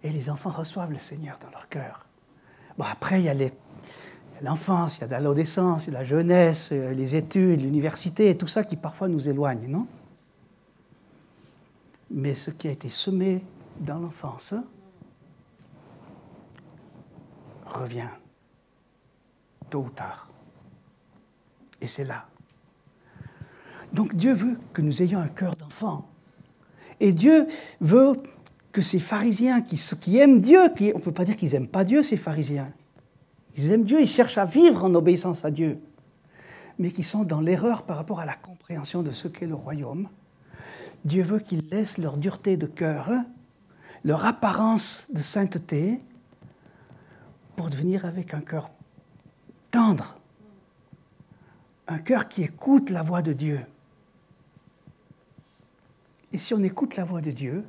Et les enfants reçoivent le Seigneur dans leur cœur. Bon, après, il y a l'enfance, il y a l'adolescence, il y a la jeunesse, les études, l'université, et tout ça qui parfois nous éloigne, non? Mais ce qui a été semé dans l'enfance revient tôt ou tard. Et c'est là. Donc Dieu veut que nous ayons un cœur d'enfant. Et Dieu veut que ces pharisiens qui aiment Dieu, on ne peut pas dire qu'ils n'aiment pas Dieu, ces pharisiens. Ils aiment Dieu, ils cherchent à vivre en obéissance à Dieu, mais qui sont dans l'erreur par rapport à la compréhension de ce qu'est le royaume. Dieu veut qu'ils laissent leur dureté de cœur, leur apparence de sainteté, pour devenir avec un cœur tendre, un cœur qui écoute la voix de Dieu. Et si on écoute la voix de Dieu,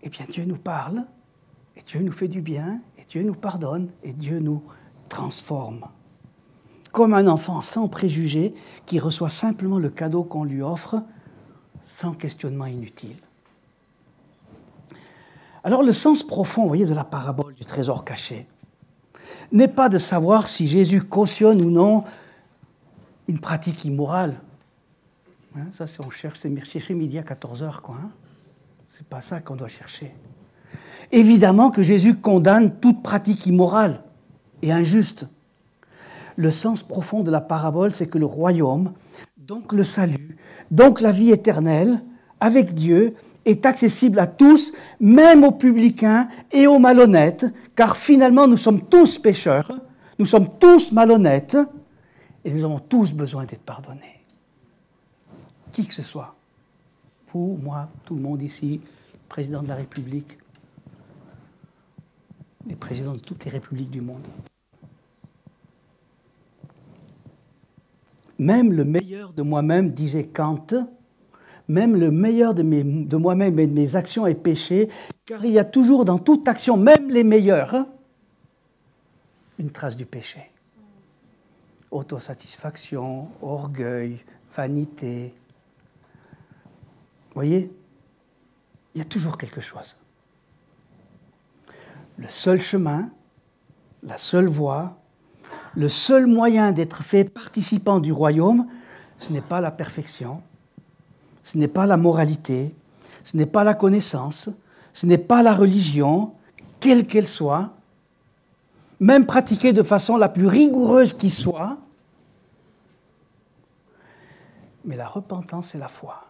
eh bien Dieu nous parle, et Dieu nous fait du bien, et Dieu nous pardonne, et Dieu nous transforme. Comme un enfant sans préjugés qui reçoit simplement le cadeau qu'on lui offre, sans questionnement inutile. Alors le sens profond, vous voyez, de la parabole du trésor caché n'est pas de savoir si Jésus cautionne ou non une pratique immorale. Hein, ça, on cherche, c'est chercher midi à 14h, quoi. Hein. C'est pas ça qu'on doit chercher. Évidemment que Jésus condamne toute pratique immorale et injuste. Le sens profond de la parabole, c'est que le royaume, donc le salut, donc la vie éternelle, avec Dieu, est accessible à tous, même aux publicains et aux malhonnêtes, car finalement nous sommes tous pécheurs, nous sommes tous malhonnêtes, et nous avons tous besoin d'être pardonnés. Qui que ce soit. Vous, moi, tout le monde ici, le président de la République, les présidents de toutes les républiques du monde. Même le meilleur de moi-même, disait Kant, même le meilleur de moi-même et de mes actions est péché, car il y a toujours dans toute action, même les meilleures, une trace du péché. Autosatisfaction, orgueil, vanité. Vous voyez, il y a toujours quelque chose. Le seul chemin, la seule voie, le seul moyen d'être fait participant du royaume, ce n'est pas la perfection, ce n'est pas la moralité, ce n'est pas la connaissance, ce n'est pas la religion, quelle qu'elle soit, même pratiquée de façon la plus rigoureuse qui soit, mais la repentance et la foi.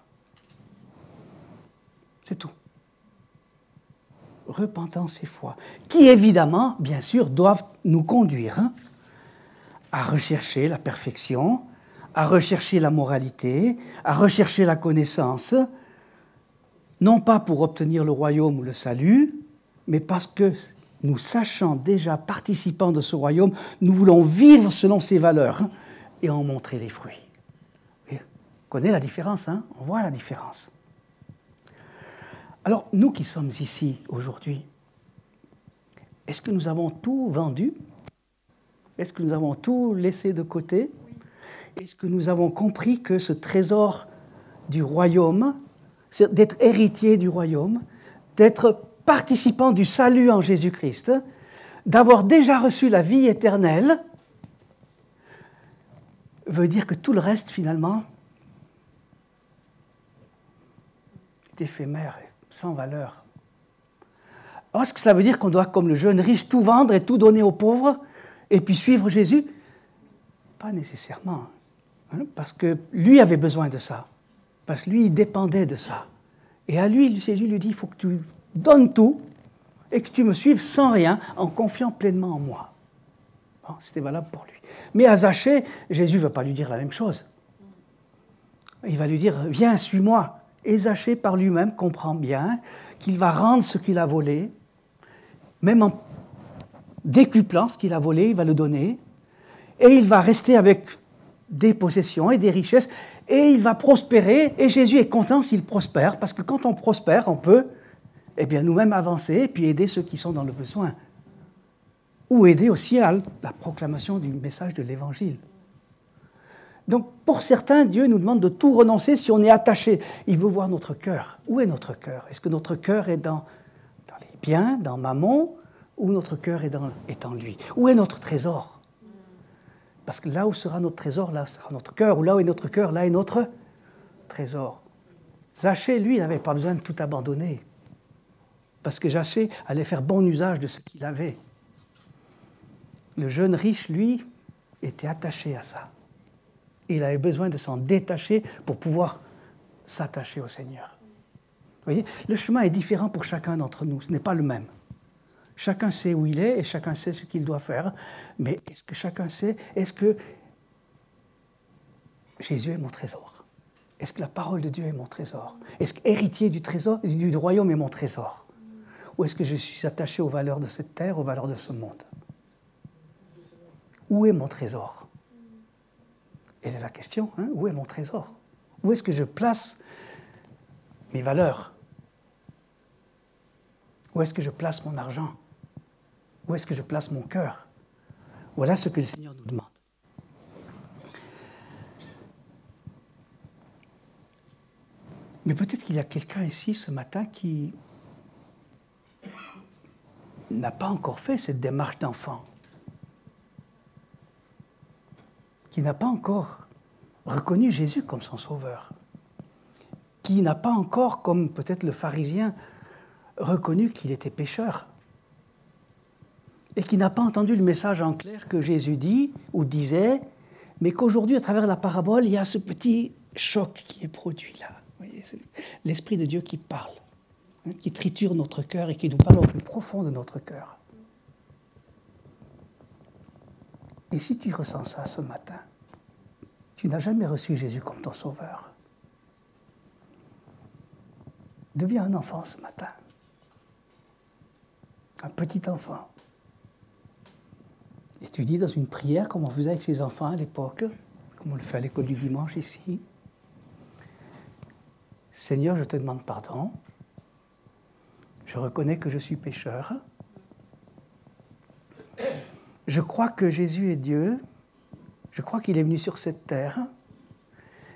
C'est tout. Repentance et foi, qui évidemment, bien sûr, doivent nous conduire à rechercher la perfection, à rechercher la moralité, à rechercher la connaissance, non pas pour obtenir le royaume ou le salut, mais parce que nous sachant déjà participants de ce royaume, nous voulons vivre selon ses valeurs et en montrer les fruits. Et on connaît la différence, hein? On voit la différence. Alors, nous qui sommes ici aujourd'hui, est-ce que nous avons tout vendu? Est-ce que nous avons tout laissé de côté? Est-ce que nous avons compris que ce trésor du royaume, c'est d'être héritier du royaume, d'être participant du salut en Jésus-Christ, d'avoir déjà reçu la vie éternelle, veut dire que tout le reste, finalement, est éphémère, sans valeur. Alors, est-ce que cela veut dire qu'on doit, comme le jeune riche, tout vendre et tout donner aux pauvres, et puis suivre Jésus? Pas nécessairement, hein, parce que lui avait besoin de ça, parce que lui, il dépendait de ça. Et à lui, Jésus lui dit, il faut que tu donnes tout, et que tu me suives sans rien, en confiant pleinement en moi. Bon, c'était valable pour lui. Mais à Zachée, Jésus ne va pas lui dire la même chose. Il va lui dire, viens, suis-moi. Et Zachée, par lui-même, comprend bien qu'il va rendre ce qu'il a volé, même en décuplant ce qu'il a volé, il va le donner, et il va rester avec des possessions et des richesses, et il va prospérer, et Jésus est content s'il prospère, parce que quand on prospère, on peut nous-mêmes avancer, et puis aider ceux qui sont dans le besoin. Ou aider aussi à la proclamation du message de l'Évangile. Donc, pour certains, Dieu nous demande de tout renoncer si on est attaché. Il veut voir notre cœur. Où est notre cœur? Est-ce que notre cœur est dans les biens, dans Mammon, ou notre cœur est en lui? Où est notre trésor? Parce que là où sera notre trésor, là sera notre cœur. Ou là où est notre cœur, là est notre trésor. Zachée, lui, n'avait pas besoin de tout abandonner. Parce que Zachée allait faire bon usage de ce qu'il avait. Le jeune riche, lui, était attaché à ça. Il avait besoin de s'en détacher pour pouvoir s'attacher au Seigneur. Vous voyez, le chemin est différent pour chacun d'entre nous, ce n'est pas le même. Chacun sait où il est et chacun sait ce qu'il doit faire, mais est-ce que chacun sait, est-ce que Jésus est mon trésor? Est-ce que la parole de Dieu est mon trésor? Est-ce qu'héritier du trésor, du royaume est mon trésor? Ou est-ce que je suis attaché aux valeurs de cette terre, aux valeurs de ce monde? Où est mon trésor? Et c'est la question, hein? Où est mon trésor? Où est-ce que je place mes valeurs? Où est-ce que je place mon argent? Où est-ce que je place mon cœur? Voilà ce que le Seigneur nous demande. Mais peut-être qu'il y a quelqu'un ici ce matin qui n'a pas encore fait cette démarche d'enfant, qui n'a pas encore reconnu Jésus comme son sauveur, qui n'a pas encore, comme peut-être le pharisien, reconnu qu'il était pécheur, et qui n'a pas entendu le message en clair que Jésus dit ou disait, mais qu'aujourd'hui, à travers la parabole, il y a ce petit choc qui est produit là. Vous voyez, c'est l'Esprit de Dieu qui parle, hein, qui triture notre cœur et qui nous parle au plus profond de notre cœur. Et si tu ressens ça ce matin, tu n'as jamais reçu Jésus comme ton sauveur. Deviens un enfant ce matin. Un petit enfant. Et tu dis dans une prière, comme on faisait avec ses enfants à l'époque, comme on le fait à l'école du dimanche ici, Seigneur, je te demande pardon. Je reconnais que je suis pécheur. Je crois que Jésus est Dieu. Je crois qu'il est venu sur cette terre.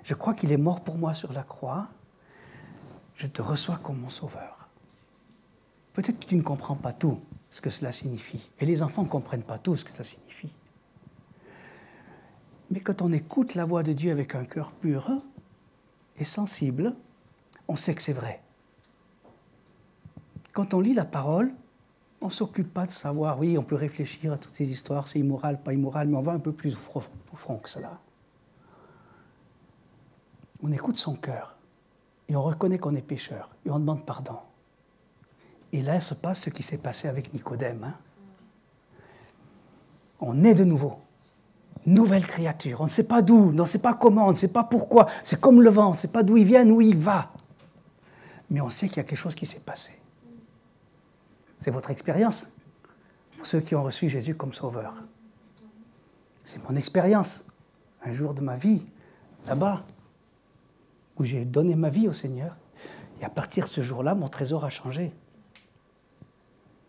Je crois qu'il est mort pour moi sur la croix. Je te reçois comme mon sauveur. Peut-être que tu ne comprends pas tout ce que cela signifie. Et les enfants ne comprennent pas tout ce que cela signifie. Mais quand on écoute la voix de Dieu avec un cœur pur et sensible, on sait que c'est vrai. Quand on lit la parole, on ne s'occupe pas de savoir, oui, on peut réfléchir à toutes ces histoires, c'est immoral, pas immoral, mais on va un peu plus au front que cela. On écoute son cœur, et on reconnaît qu'on est pécheur, et on demande pardon. Et là, se passe ce qui s'est passé avec Nicodème. Hein. On est de nouveau, nouvelle créature, on ne sait pas d'où, on ne sait pas comment, on ne sait pas pourquoi, c'est comme le vent, on ne sait pas d'où il vient, où il va. Mais on sait qu'il y a quelque chose qui s'est passé. C'est votre expérience, pour ceux qui ont reçu Jésus comme sauveur. C'est mon expérience, un jour de ma vie, là-bas, où j'ai donné ma vie au Seigneur. Et à partir de ce jour-là, mon trésor a changé.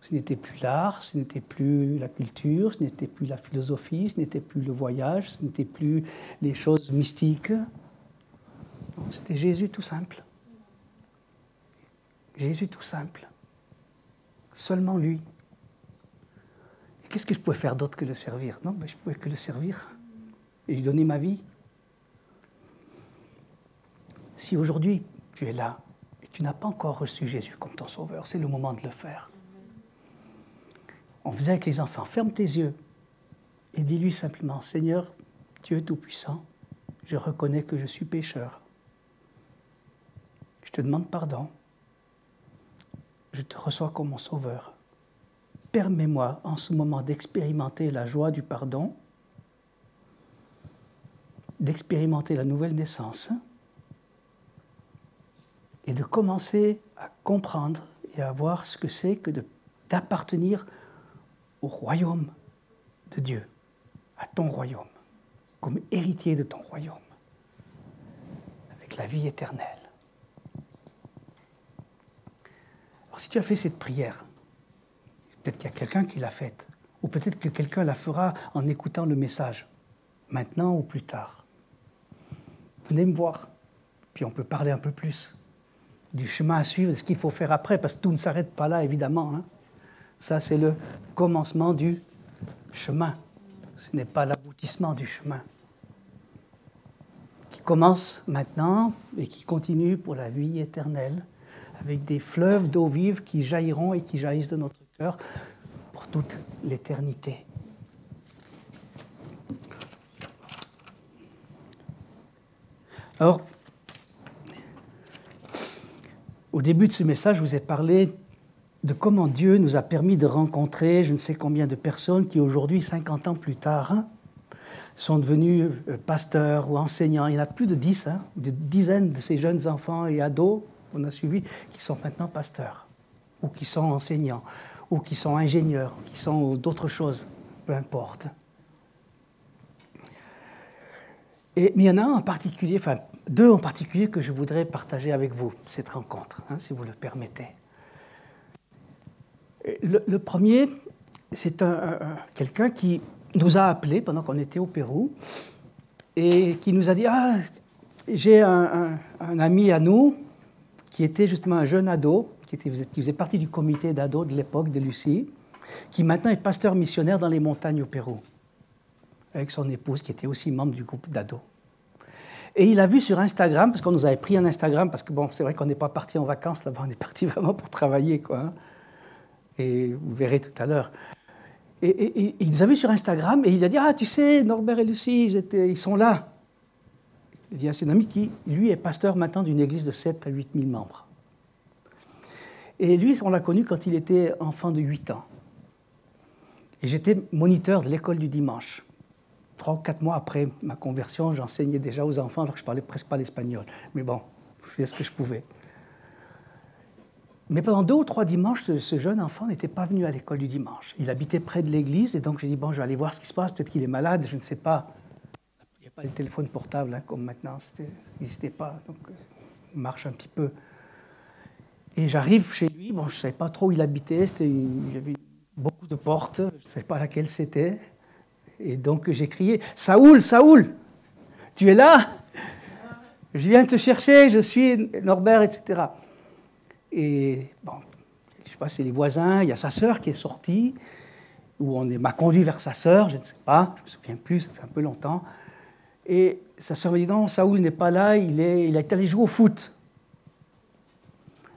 Ce n'était plus l'art, ce n'était plus la culture, ce n'était plus la philosophie, ce n'était plus le voyage, ce n'était plus les choses mystiques. C'était Jésus tout simple. Jésus tout simple. Seulement lui. Qu'est-ce que je pouvais faire d'autre que le servir? Non, je ne pouvais que le servir et lui donner ma vie. Si aujourd'hui tu es là et tu n'as pas encore reçu Jésus comme ton sauveur, c'est le moment de le faire. On faisait avec les enfants, ferme tes yeux et dis-lui simplement, Seigneur, Dieu Tout-Puissant, je reconnais que je suis pécheur. Je te demande pardon. Je te reçois comme mon sauveur. Permets-moi en ce moment d'expérimenter la joie du pardon, d'expérimenter la nouvelle naissance et de commencer à comprendre et à voir ce que c'est que d'appartenir au royaume de Dieu, à ton royaume, comme héritier de ton royaume, avec la vie éternelle. Alors si tu as fait cette prière, peut-être qu'il y a quelqu'un qui l'a faite, ou peut-être que quelqu'un la fera en écoutant le message, maintenant ou plus tard. Venez me voir, puis on peut parler un peu plus du chemin à suivre, de ce qu'il faut faire après, parce que tout ne s'arrête pas là, évidemment. Hein. Ça, c'est le commencement du chemin. Ce n'est pas l'aboutissement du chemin. Qui commence maintenant et qui continue pour la vie éternelle, avec des fleuves d'eau vive qui jailliront et qui jaillissent de notre cœur pour toute l'éternité. Alors, au début de ce message, je vous ai parlé de comment Dieu nous a permis de rencontrer je ne sais combien de personnes qui aujourd'hui, 50 ans plus tard, sont devenus pasteurs ou enseignants. Il y en a plus de 10, de dizaines de ces jeunes enfants et ados qu'on a suivis qui sont maintenant pasteurs, ou qui sont enseignants, ou qui sont ingénieurs, ou qui sont d'autres choses, peu importe. Mais il y en a un en particulier, enfin deux en particulier que je voudrais partager avec vous, cette rencontre, si vous le permettez. Le premier, c'est quelqu'un qui nous a appelés pendant qu'on était au Pérou et qui nous a dit « Ah, j'ai un ami à nous qui était justement un jeune ado, qui faisait partie du comité d'ados de l'époque de Lucie, qui maintenant est pasteur missionnaire dans les montagnes au Pérou, avec son épouse qui était aussi membre du groupe d'ados. Et il a vu sur Instagram, parce qu'on nous avait pris un Instagram, parce que bon, c'est vrai qu'on n'est pas parti en vacances là-bas, on est parti vraiment pour travailler, quoi. Et vous verrez tout à l'heure. Et il nous a vu sur Instagram et il a dit « Ah, tu sais, Norbert et Lucie, ils sont là. » Il dit « Ah, c'est un ami qui, lui, est pasteur maintenant d'une église de 7 à 8 000 membres. » Et lui, on l'a connu quand il était enfant de 8 ans. Et j'étais moniteur de l'école du dimanche. 3 ou 4 mois après ma conversion, j'enseignais déjà aux enfants alors que je ne parlais presque pas l'espagnol. Mais bon, je faisais ce que je pouvais. Mais pendant 2 ou 3 dimanches, ce jeune enfant n'était pas venu à l'école du dimanche. Il habitait près de l'église et donc j'ai dit, bon, je vais aller voir ce qui se passe, peut-être qu'il est malade, je ne sais pas. Il n'y a pas les téléphones portables comme maintenant, ça n'existait pas, donc on marche un petit peu. Et j'arrive chez lui, bon, je ne savais pas trop où il habitait, il y avait beaucoup de portes, je ne savais pas laquelle c'était. Et donc j'ai crié, « Saoul, Saoul, tu es là? Je viens te chercher, je suis Norbert, etc. » Et bon, je ne sais pas, c'est les voisins, il y a sa sœur qui est sortie, ou m'a conduit vers sa sœur, je ne sais pas, je ne me souviens plus, ça fait un peu longtemps. Et sa sœur me dit, non, Saoul n'est pas là, il est allé jouer au foot.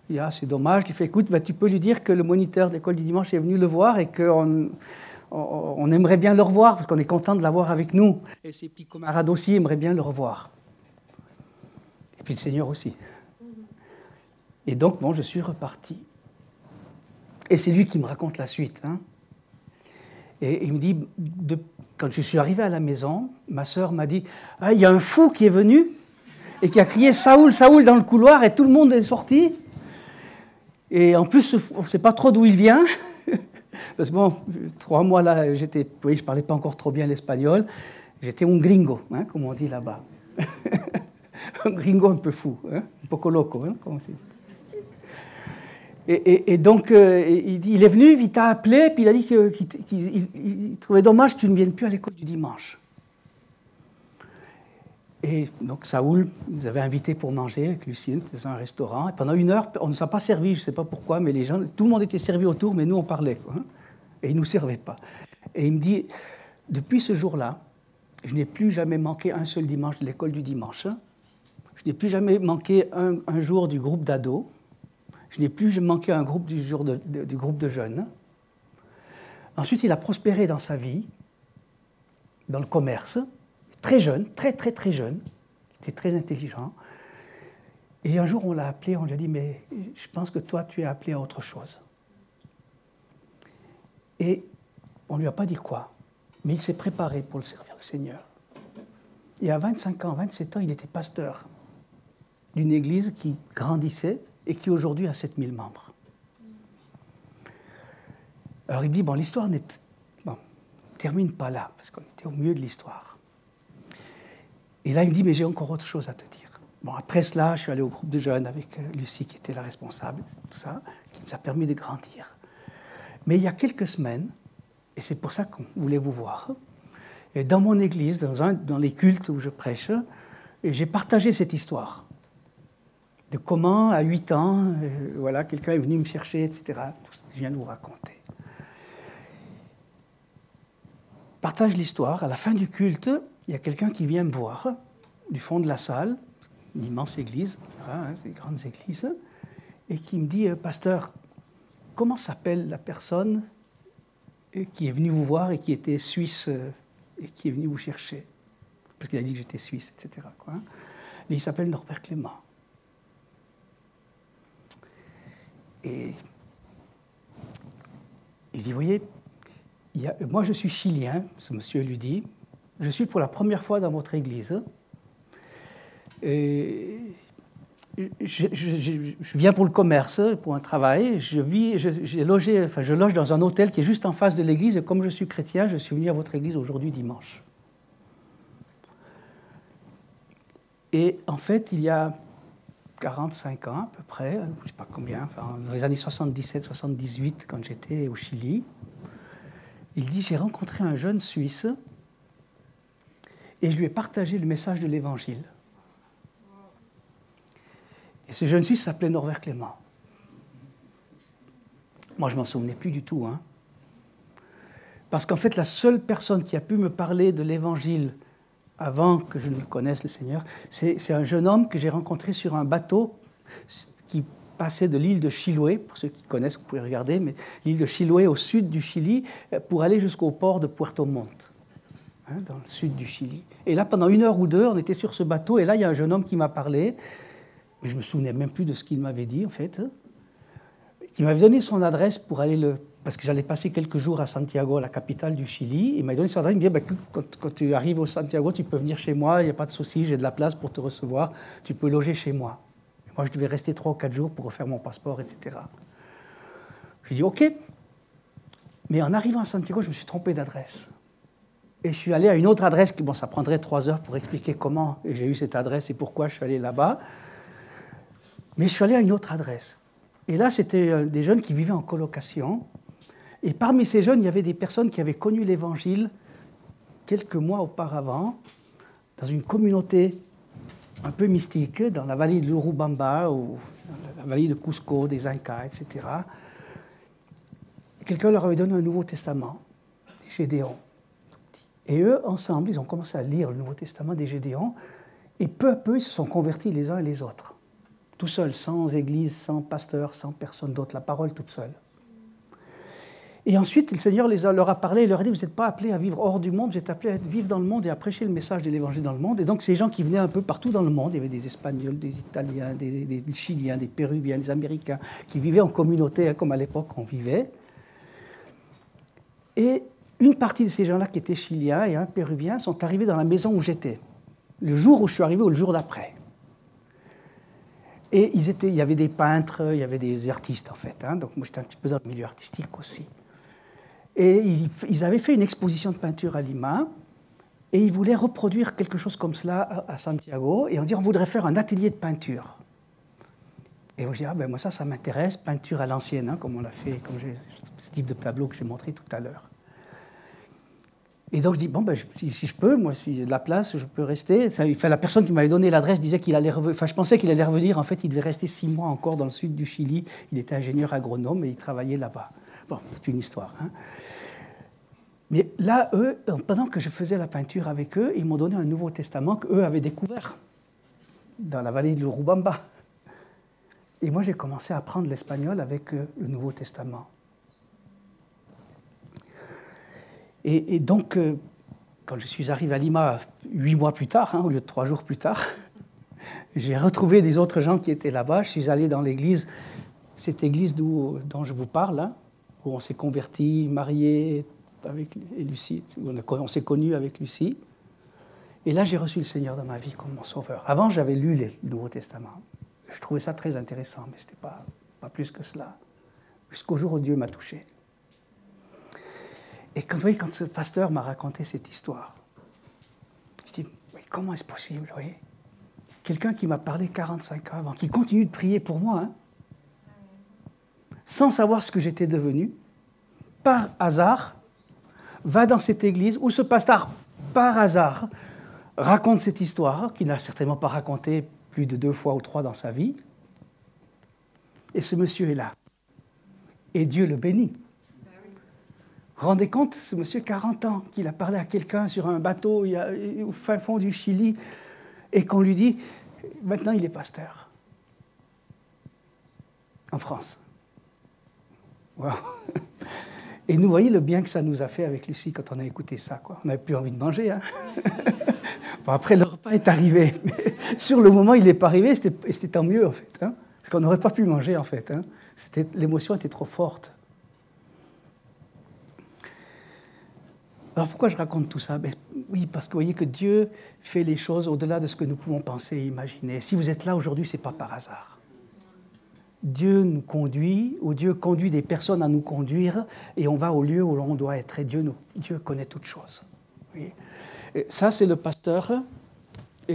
Il dit, ah, c'est dommage. Il fait, écoute, tu peux lui dire que le moniteur de l'école du dimanche est venu le voir et qu'on aimerait bien le revoir, parce qu'on est content de l'avoir avec nous. Et ses petits camarades aussi aimeraient bien le revoir. Et puis le Seigneur aussi. Et donc, bon, je suis reparti. Et c'est lui qui me raconte la suite. Et il me dit, quand je suis arrivé à la maison, ma sœur m'a dit, ah, il y a un fou qui est venu et qui a crié « Saoul, Saoul » dans le couloir et tout le monde est sorti. Et en plus, on ne sait pas trop d'où il vient. Parce que bon, 3 mois là, je ne parlais pas encore trop bien l'espagnol. J'étais un gringo, comme on dit là-bas. Un gringo un peu fou, un poco loco, comme on dit. Et donc, il est venu, il t'a appelé, puis il a dit qu'il trouvait dommage que tu ne viennes plus à l'école du dimanche. Et donc, Saoul nous avait invités pour manger avec Lucien dans un restaurant. Et pendant 1 heure, on ne nous a pas servi, je ne sais pas pourquoi, mais tout le monde était servi autour, mais nous, on parlait, quoi, et ils ne nous servaient pas. Et il me dit, depuis ce jour-là, je n'ai plus jamais manqué un seul dimanche de l'école du dimanche. Je n'ai plus jamais manqué un jour du groupe d'ados. Je n'ai plus manqué un groupe du groupe de jeunes. Ensuite, il a prospéré dans sa vie, dans le commerce, très jeune, très jeune. Il était très intelligent. Et un jour, on l'a appelé, on lui a dit, mais je pense que toi, tu es appelé à autre chose. Et on ne lui a pas dit quoi, mais il s'est préparé pour le servir le Seigneur. Et à 25 ans, 27 ans, il était pasteur d'une église qui grandissait et qui aujourd'hui a 7000 membres. Alors il me dit, bon, l'histoire ne termine pas là, parce qu'on était au milieu de l'histoire. Et là, il me dit, mais j'ai encore autre chose à te dire. Bon, après cela, je suis allé au groupe de jeunes avec Lucie, qui était la responsable, tout ça, qui nous a permis de grandir. Mais il y a quelques semaines, et c'est pour ça qu'on voulait vous voir, et dans mon église, dans les cultes où je prêche, et j'ai partagé cette histoire de comment, à 8 ans, voilà, quelqu'un est venu me chercher, etc. Tout ce que je viens de vous raconter. Partage l'histoire. À la fin du culte, il y a quelqu'un qui vient me voir du fond de la salle, une immense église, hein, ces grandes églises, et qui me dit, pasteur, comment s'appelle la personne qui est venue vous voir et qui était suisse et qui est venue vous chercher? Parce qu'il a dit que j'étais suisse, etc. Quoi. Et il s'appelle Norbert Clément. Et il dit, vous voyez, moi je suis chilien, ce monsieur lui dit, je suis pour la première fois dans votre église. Et je viens pour le commerce, pour un travail. Je loge dans un hôtel qui est juste en face de l'église. Et comme je suis chrétien, je suis venu à votre église aujourd'hui dimanche. Et en fait, il y a 45 ans à peu près, je ne sais pas combien, enfin, dans les années 77-78, quand j'étais au Chili, il dit, j'ai rencontré un jeune Suisse et je lui ai partagé le message de l'Évangile. Et ce jeune Suisse s'appelait Norbert Clément. Moi, je ne m'en souvenais plus du tout. Hein. Parce qu'en fait, la seule personne qui a pu me parler de l'Évangile avant que je ne connaisse le Seigneur, c'est un jeune homme que j'ai rencontré sur un bateau qui passait de l'île de Chiloé, pour ceux qui connaissent, vous pouvez regarder, mais l'île de Chiloé au sud du Chili, pour aller jusqu'au port de Puerto Montt, hein, dans le sud du Chili. Et là, pendant 1 heure ou 2, on était sur ce bateau, et là, il y a un jeune homme qui m'a parlé, mais je ne me souvenais même plus de ce qu'il m'avait dit, en fait, qui m'avait donné son adresse pour aller parce que j'allais passer quelques jours à Santiago, la capitale du Chili. Il m'a donné son adresse, il me dit, quand tu arrives au Santiago, tu peux venir chez moi, il n'y a pas de souci, j'ai de la place pour te recevoir, tu peux loger chez moi. Et moi, je devais rester 3 ou 4 jours pour refaire mon passeport, etc. J'ai dit, OK. Mais en arrivant à Santiago, je me suis trompé d'adresse. Et je suis allé à une autre adresse, bon, ça prendrait 3 heures pour expliquer comment j'ai eu cette adresse et pourquoi je suis allé là-bas. Mais je suis allé à une autre adresse. Et là, c'était des jeunes qui vivaient en colocation. Et parmi ces jeunes, il y avait des personnes qui avaient connu l'Évangile quelques mois auparavant, dans une communauté un peu mystique, dans la vallée de l'Urubamba, ou dans la vallée de Cusco, des Incas, etc. Quelqu'un leur avait donné un Nouveau Testament, des Gédéons. Et eux, ensemble, ils ont commencé à lire le Nouveau Testament des Gédéons, et peu à peu, ils se sont convertis les uns et les autres. Tout seuls, sans église, sans pasteur, sans personne d'autre, la parole toute seule. Et ensuite, le Seigneur leur a parlé, il leur a dit, vous n'êtes pas appelés à vivre hors du monde, vous êtes appelés à vivre dans le monde et à prêcher le message de l'Évangile dans le monde. Et donc, ces gens qui venaient un peu partout dans le monde, il y avait des Espagnols, des Italiens, des Chiliens, des Péruviens, des Américains, qui vivaient en communauté, hein, comme à l'époque on vivait. Et une partie de ces gens-là qui étaient Chiliens et un Péruvien sont arrivés dans la maison où j'étais, le jour où je suis arrivé ou le jour d'après. Et il y avait des peintres, il y avait des artistes en fait, hein, donc moi j'étais un petit peu dans le milieu artistique aussi. Et ils avaient fait une exposition de peinture à Lima, et ils voulaient reproduire quelque chose comme cela à Santiago, et on dit on voudrait faire un atelier de peinture. Et moi je dis, moi ça m'intéresse, peinture à l'ancienne, hein, comme on l'a fait, comme ce type de tableau que j'ai montré tout à l'heure. Et donc je dis, si je peux, moi, si j'ai de la place, je peux rester. La personne qui m'avait donné l'adresse disait qu'il allait revenir. Enfin, je pensais qu'il allait revenir. En fait, il devait rester 6 mois encore dans le sud du Chili. Il était ingénieur agronome et il travaillait là-bas. Bon, c'est une histoire. Hein. Mais là, eux, pendant que je faisais la peinture avec eux, ils m'ont donné un Nouveau Testament qu'eux avaient découvert dans la vallée de l'Urubamba. Et moi, j'ai commencé à apprendre l'espagnol avec le Nouveau Testament. Et donc, quand je suis arrivé à Lima 8 mois plus tard, au lieu de 3 jours plus tard, j'ai retrouvé des autres gens qui étaient là-bas. Je suis allé dans l'église, cette église dont je vous parle, où on s'est convertis, mariés avec Lucie, où on s'est connus avec Lucie. Et là, j'ai reçu le Seigneur dans ma vie comme mon sauveur. Avant, j'avais lu le Nouveau Testament. Je trouvais ça très intéressant, mais ce n'était pas plus que cela. Jusqu'au jour où Dieu m'a touché. Et quand ce pasteur m'a raconté cette histoire, je dis, oui, comment est-ce possible, vous voyez ? Quelqu'un qui m'a parlé 45 ans avant, qui continue de prier pour moi, sans savoir ce que j'étais devenu, par hasard, va dans cette église où ce pasteur, par hasard, raconte cette histoire, qu'il n'a certainement pas racontée plus de 2 fois ou 3 dans sa vie. Et ce monsieur est là. Et Dieu le bénit. Vous vous rendez compte, ce monsieur, 40 ans, qu'il a parlé à quelqu'un sur un bateau au fin fond du Chili, et qu'on lui dit, maintenant il est pasteur. En France. Wow. Et nous, voyez le bien que ça nous a fait avec Lucie quand on a écouté ça, quoi. On n'avait plus envie de manger. Bon, après, le repas est arrivé. Mais sur le moment, il n'est pas arrivé, c'était tant mieux, en fait. Parce qu'on n'aurait pas pu manger, en fait. L'émotion était trop forte. Alors, pourquoi je raconte tout ça ? Oui, parce que vous voyez que Dieu fait les choses au-delà de ce que nous pouvons penser et imaginer. Si vous êtes là aujourd'hui, ce n'est pas par hasard. Dieu nous conduit, ou Dieu conduit des personnes à nous conduire, et on va au lieu où l'on doit être. Et Dieu connaît toutes choses. Oui. Et ça, c'est le pasteur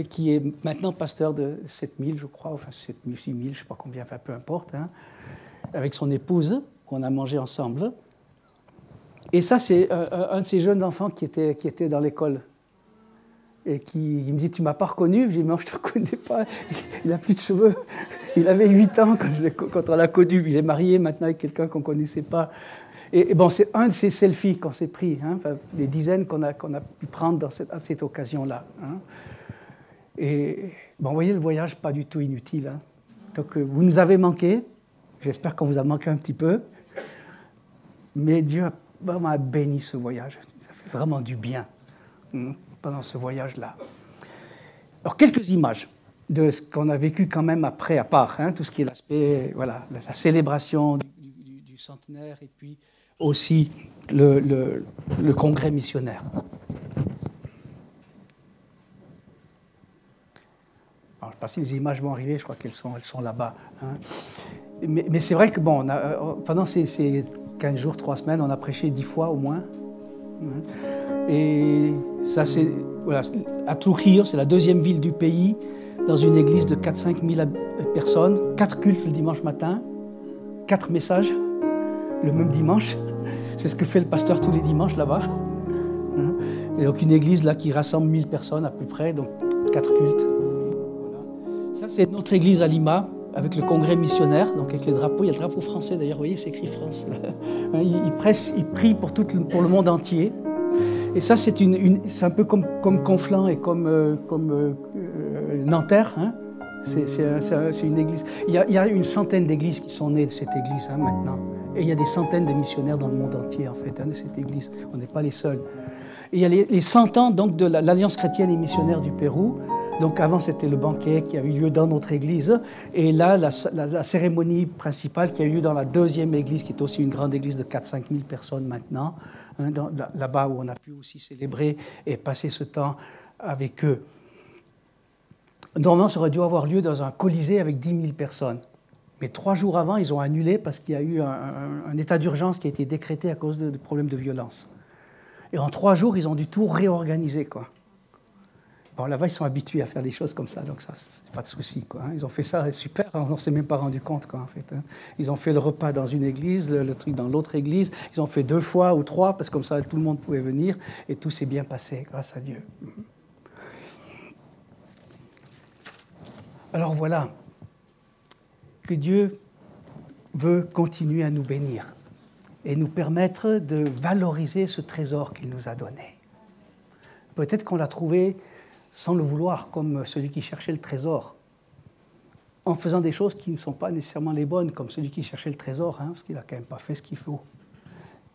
qui est maintenant pasteur de 7000, je crois, enfin 7000, 6000, je ne sais pas combien, enfin peu importe, avec son épouse, qu'on a mangé ensemble. Et ça, c'est un de ces jeunes enfants qui était dans l'école. Et il me dit, tu ne m'as pas reconnu ? Je dis, non, je ne te reconnais pas. Il n'a plus de cheveux. Il avait 8 ans quand on l'a connu. Il est marié maintenant avec quelqu'un qu'on ne connaissait pas. Et bon, c'est un de ces selfies qu'on s'est pris, enfin, des dizaines qu'on a pu prendre à cette occasion-là. Et bon, vous voyez, le voyage, pas du tout inutile. Donc, vous nous avez manqué. J'espère qu'on vous a manqué un petit peu. Mais Dieu a vraiment béni ce voyage. Ça fait vraiment du bien pendant ce voyage-là. Alors, quelques images de ce qu'on a vécu quand même après, à part tout ce qui est l'aspect, voilà, la célébration du centenaire et puis aussi le congrès missionnaire. Alors, je ne sais pas si les images vont arriver, je crois qu'elles sont là-bas. Mais c'est vrai que bon, pendant ces 15 jours, 3 semaines, on a prêché 10 fois au moins. Et ça, c'est voilà, à Trujillo, c'est la 2e ville du pays, dans une église de 4-5 000 personnes, 4 cultes le dimanche matin, 4 messages le même dimanche. C'est ce que fait le pasteur tous les dimanches là-bas. Et donc une église là qui rassemble 1000 personnes à peu près, donc 4 cultes. Voilà. Ça, c'est notre église à Lima, avec le congrès missionnaire, donc avec les drapeaux. Il y a le drapeau français d'ailleurs, vous voyez, c'est écrit France. Il prêche, il prie pour le monde entier. Et ça, c'est un peu comme Conflans et comme Nanterre. C'est une église. Il y a une centaine d'églises qui sont nées de cette église maintenant. Et il y a des centaines de missionnaires dans le monde entier, en fait, de cette église. On n'est pas les seuls. Et il y a les 100 ans donc, de l'Alliance chrétienne et missionnaire du Pérou. Donc avant, c'était le banquet qui a eu lieu dans notre église. Et là, la cérémonie principale qui a eu lieu dans la 2e église, qui est aussi une grande église de 4-5 000 personnes maintenant, là-bas où on a pu aussi célébrer et passer ce temps avec eux. Normalement, ça aurait dû avoir lieu dans un colisée avec 10 000 personnes. Mais 3 jours avant, ils ont annulé parce qu'il y a eu un état d'urgence qui a été décrété à cause de problèmes de violence. Et en 3 jours, ils ont dû tout réorganiser, quoi. Bon, là-bas, ils sont habitués à faire des choses comme ça, donc ça, c'est pas de souci, quoi. Ils ont fait ça super, on ne s'est même pas rendu compte, quoi, en fait. Ils ont fait le repas dans une église, le truc dans l'autre église. Ils ont fait 2 fois ou 3, parce que comme ça, tout le monde pouvait venir, et tout s'est bien passé, grâce à Dieu. Alors voilà, que Dieu veut continuer à nous bénir. et nous permettre de valoriser ce trésor qu'il nous a donné. Peut-être qu'on l'a trouvé sans le vouloir, comme celui qui cherchait le trésor, en faisant des choses qui ne sont pas nécessairement les bonnes, comme celui qui cherchait le trésor, parce qu'il n'a quand même pas fait ce qu'il faut.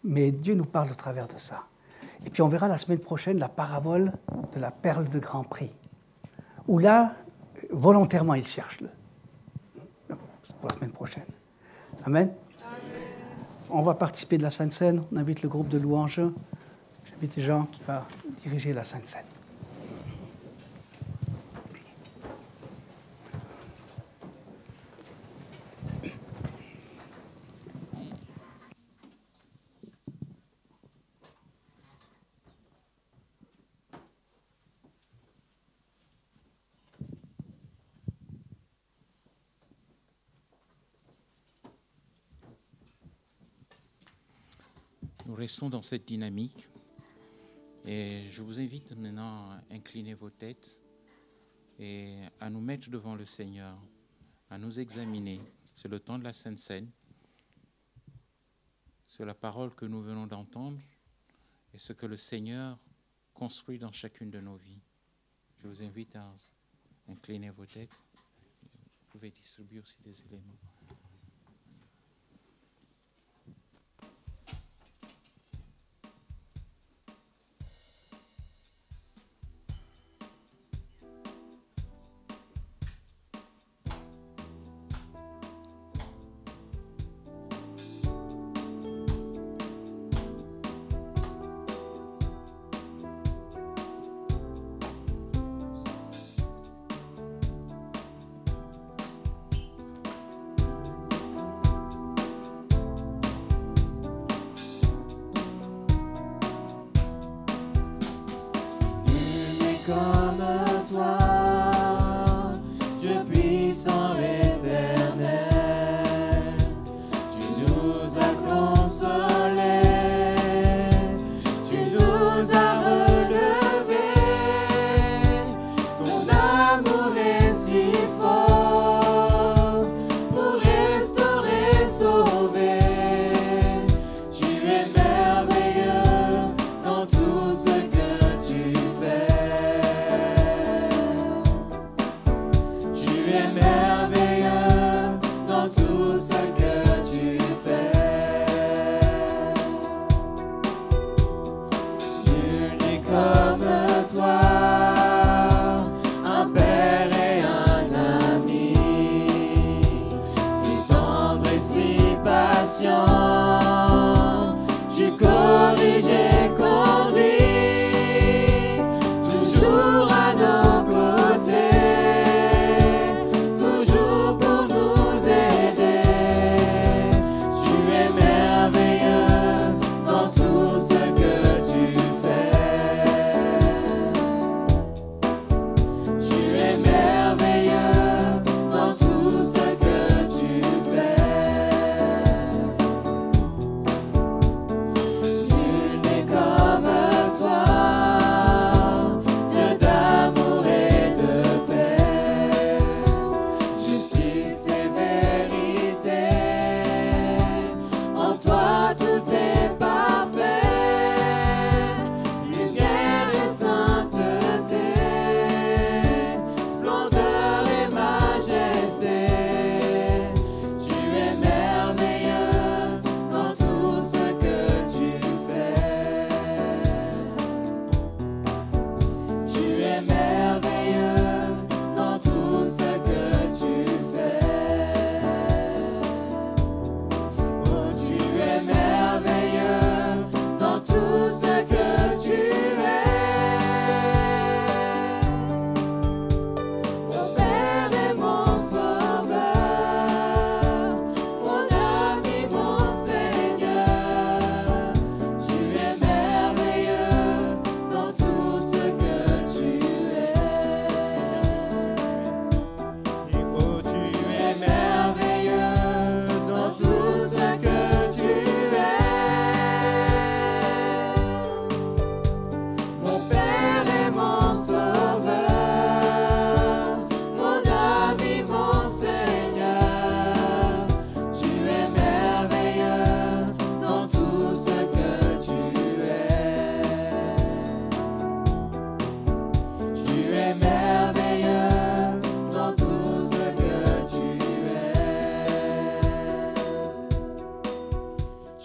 Mais Dieu nous parle au travers de ça. Et puis on verra la semaine prochaine la parabole de la perle de grand prix, où là, volontairement, il cherche. C'est pour la semaine prochaine. Amen. On va participer de la Sainte Seine. On invite le groupe de louanges. J'invite Jean qui va diriger la Sainte Seine. Nous restons dans cette dynamique et je vous invite maintenant à incliner vos têtes et à nous mettre devant le Seigneur, à nous examiner. C'est le temps de la Sainte Seine, sur la parole que nous venons d'entendre et ce que le Seigneur construit dans chacune de nos vies. Je vous invite à incliner vos têtes. Vous pouvez distribuer aussi des éléments.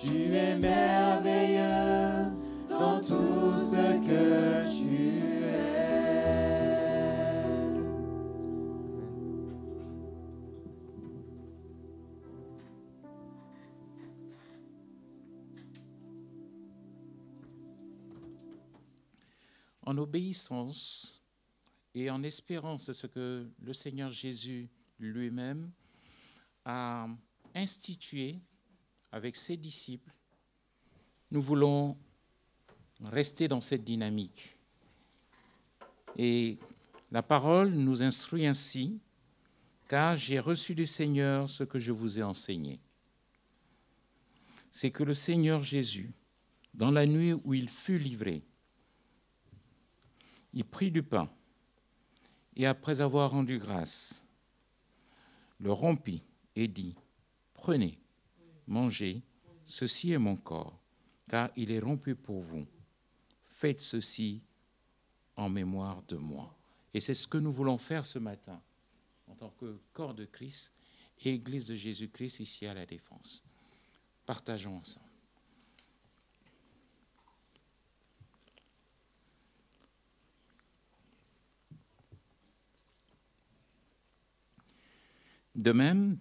Tu es merveilleux dans tout ce que tu es. En obéissance et en espérance de ce que le Seigneur Jésus lui-même a institué avec ses disciples, nous voulons rester dans cette dynamique. Et la parole nous instruit ainsi, car j'ai reçu du Seigneur ce que je vous ai enseigné. C'est que le Seigneur Jésus, dans la nuit où il fut livré, il prit du pain et après avoir rendu grâce, le rompit et dit, « Prenez, mangez, ceci est mon corps, car il est rompu pour vous. Faites ceci en mémoire de moi. » Et c'est ce que nous voulons faire ce matin, en tant que corps de Christ et Église de Jésus-Christ ici à La Défense. Partageons ensemble. De même,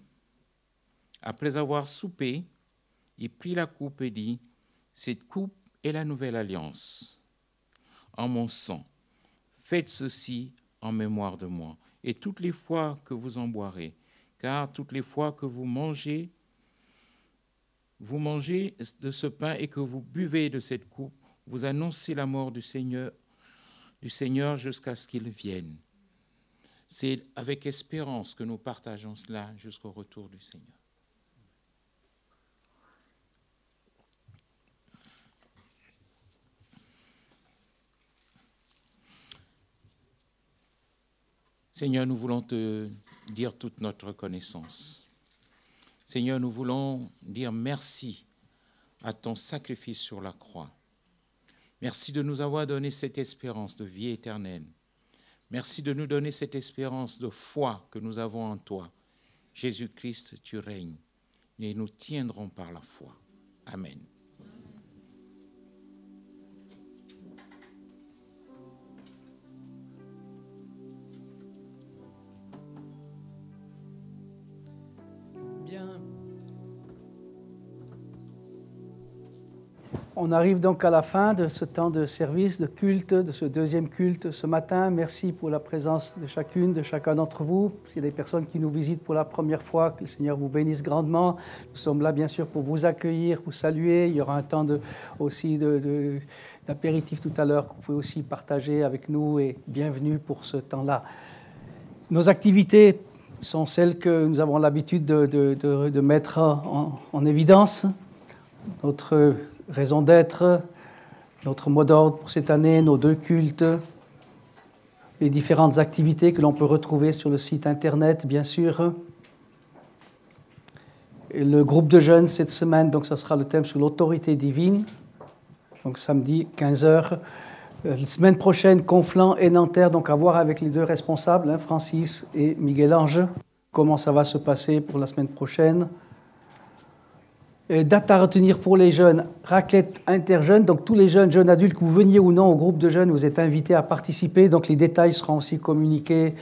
après avoir soupé, il prit la coupe et dit, « Cette coupe est la nouvelle alliance. En mon sang, faites ceci en mémoire de moi. Et toutes les fois que vous en boirez, car toutes les fois que vous mangez de ce pain et que vous buvez de cette coupe, vous annoncez la mort du Seigneur jusqu'à ce qu'il vienne. » C'est avec espérance que nous partageons cela jusqu'au retour du Seigneur. Seigneur, nous voulons te dire toute notre reconnaissance. Seigneur, nous voulons dire merci à ton sacrifice sur la croix. Merci de nous avoir donné cette espérance de vie éternelle. Merci de nous donner cette espérance de foi que nous avons en toi. Jésus-Christ, tu règnes et nous tiendrons par la foi. Amen. Bien. On arrive donc à la fin de ce temps de service, de culte, de ce deuxième culte ce matin. Merci pour la présence de chacune, de chacun d'entre vous. S'il y a des personnes qui nous visitent pour la première fois, que le Seigneur vous bénisse grandement. Nous sommes là bien sûr pour vous accueillir, vous saluer. Il y aura un temps d'apéritif tout à l'heure que vous pouvez aussi partager avec nous et bienvenue pour ce temps-là. Nos activités sont celles que nous avons l'habitude de mettre en évidence. Notre raison d'être, notre mot d'ordre pour cette année, nos deux cultes, les différentes activités que l'on peut retrouver sur le site internet, bien sûr. Et le groupe de jeunes cette semaine, donc ça sera le thème sur l'autorité divine, donc samedi 15h. La semaine prochaine, Conflans et Nanterre, donc à voir avec les deux responsables, Francis et Miguel-Ange, comment ça va se passer pour la semaine prochaine. Date à retenir pour les jeunes, raclette interjeunes, donc tous les jeunes adultes, que vous veniez ou non au groupe de jeunes, vous êtes invités à participer, donc les détails seront aussi communiqués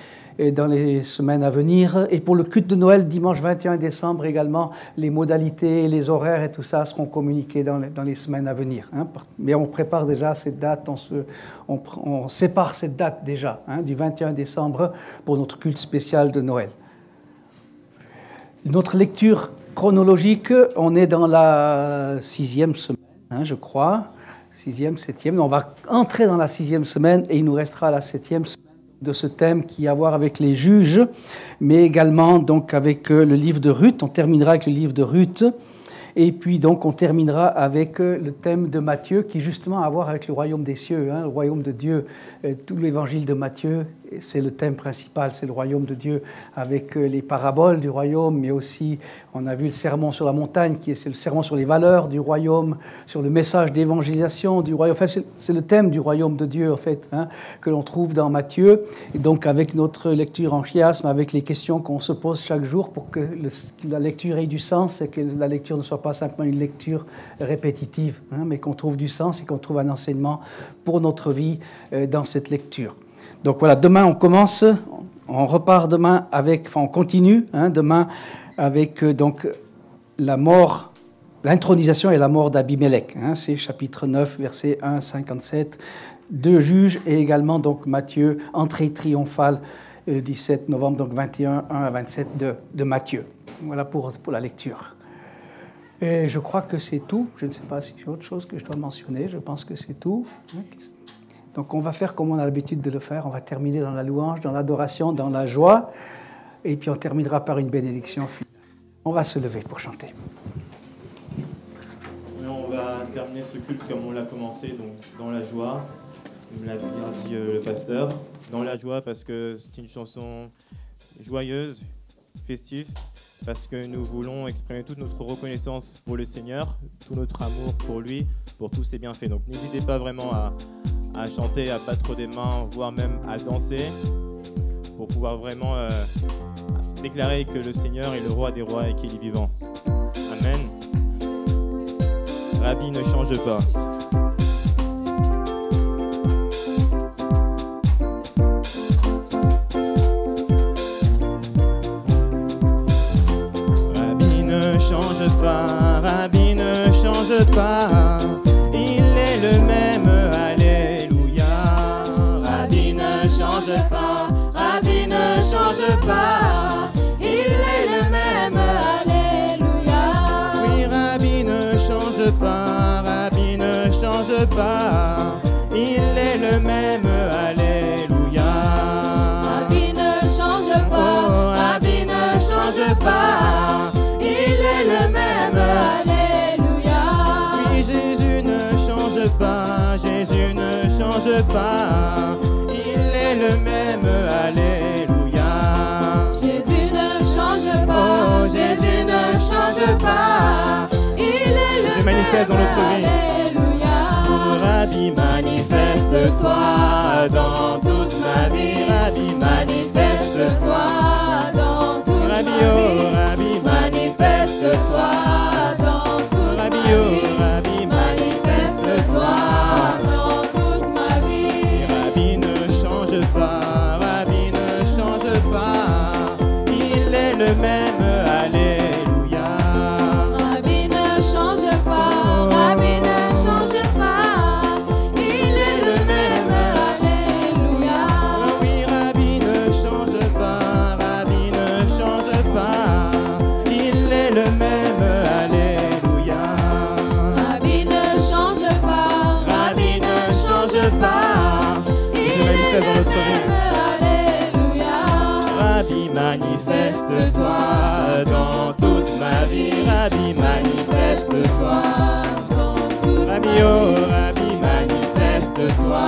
dans les semaines à venir. Et pour le culte de Noël, dimanche 21 décembre également, les modalités, les horaires et tout ça seront communiqués dans les semaines à venir. Mais on prépare déjà cette date, on sépare cette date déjà, du 21 décembre pour notre culte spécial de Noël. Notre lecture chronologique, on est dans la 6e semaine, je crois, 6e, 7e. On va entrer dans la 6e semaine et il nous restera la 7e semaine de ce thème qui a à voir avec les juges, mais également donc avec le livre de Ruth. On terminera avec le livre de Ruth et puis donc on terminera avec le thème de Matthieu qui justement a à voir avec le royaume des cieux, le royaume de Dieu. Tout l'évangile de Matthieu c'est le thème principal, c'est le royaume de Dieu, avec les paraboles du royaume, mais aussi, on a vu le sermon sur la montagne, c'est le sermon sur les valeurs du royaume, sur le message d'évangélisation du royaume. Enfin, c'est le thème du royaume de Dieu, en fait, hein, que l'on trouve dans Matthieu. Et donc, avec notre lecture en chiasme, avec les questions qu'on se pose chaque jour pour que la lecture ait du sens et que la lecture ne soit pas simplement une lecture répétitive, hein, mais qu'on trouve du sens et qu'on trouve un enseignement pour notre vie dans cette lecture. Donc voilà, demain on commence, on repart demain avec, enfin on continue demain avec donc la mort, l'intronisation et la mort d'Abimélec. Hein, c'est chapitre 9, versets 1 à 57, 2 Juges et également donc Matthieu, entrée triomphale, 17 novembre, donc 21, 1 à 27 de Matthieu. Voilà pour la lecture. Et je crois que c'est tout. Je ne sais pas si j'ai autre chose que je dois mentionner. Je pense que c'est tout. Donc on va faire comme on a l'habitude de le faire. On va terminer dans la louange, dans l'adoration, dans la joie. Et puis on terminera par une bénédiction finale. On va se lever pour chanter. On va terminer ce culte comme on l'a commencé, donc dans la joie. Comme l'a bien dit le pasteur. Dans la joie parce que c'est une chanson joyeuse, festive. Parce que nous voulons exprimer toute notre reconnaissance pour le Seigneur, tout notre amour pour lui, pour tous ses bienfaits. Donc n'hésitez pas vraiment à chanter, à battre des mains, voire même à danser, pour pouvoir vraiment déclarer que le Seigneur est le roi des rois et qu'il est vivant. Amen. Rabbi ne change pas. Rabbi ne change pas, il est le même, alléluia. Rabbi ne change pas, Rabbi ne change pas, il est le même, alléluia. Oui, Rabbi ne change pas, Rabbi ne change pas, il est le même, alléluia. Rabbi ne change pas, Rabbi ne change pas, il est le même, alléluia. Oui, Jésus ne change pas, Jésus ne change pas, il est le même, alléluia. Jésus ne change pas, Jésus ne change pas, il est le manifeste dans même, notre vie. alléluia. Oh, Rabbi, manifeste-toi dans toute ma vie, Rabbi, manifeste-toi dans toute Rabbi, ma vie. oh, Rabbi, Manifeste-toi dans toute Rabbi, ma oh, vie. Rabbi, Manifeste-toi dans toute ma vie. Rabbi ne change pas, Rabbi ne change pas, il est le même, alléluia. Rabbi ne change pas, Rabbi ne change pas, il est le même, alléluia. Oui, Rabbi ne change pas, Rabbi ne change pas, il est le même, alléluia. Rabbi ne change pas, Rabbi ne change pas, il est le même, alléluia. Rabbi, manifeste-toi dans toute ma vie, Rabbi, Manifeste-toi dans toute Rabbi, ma oh, vie. Rabbi, Manifeste-toi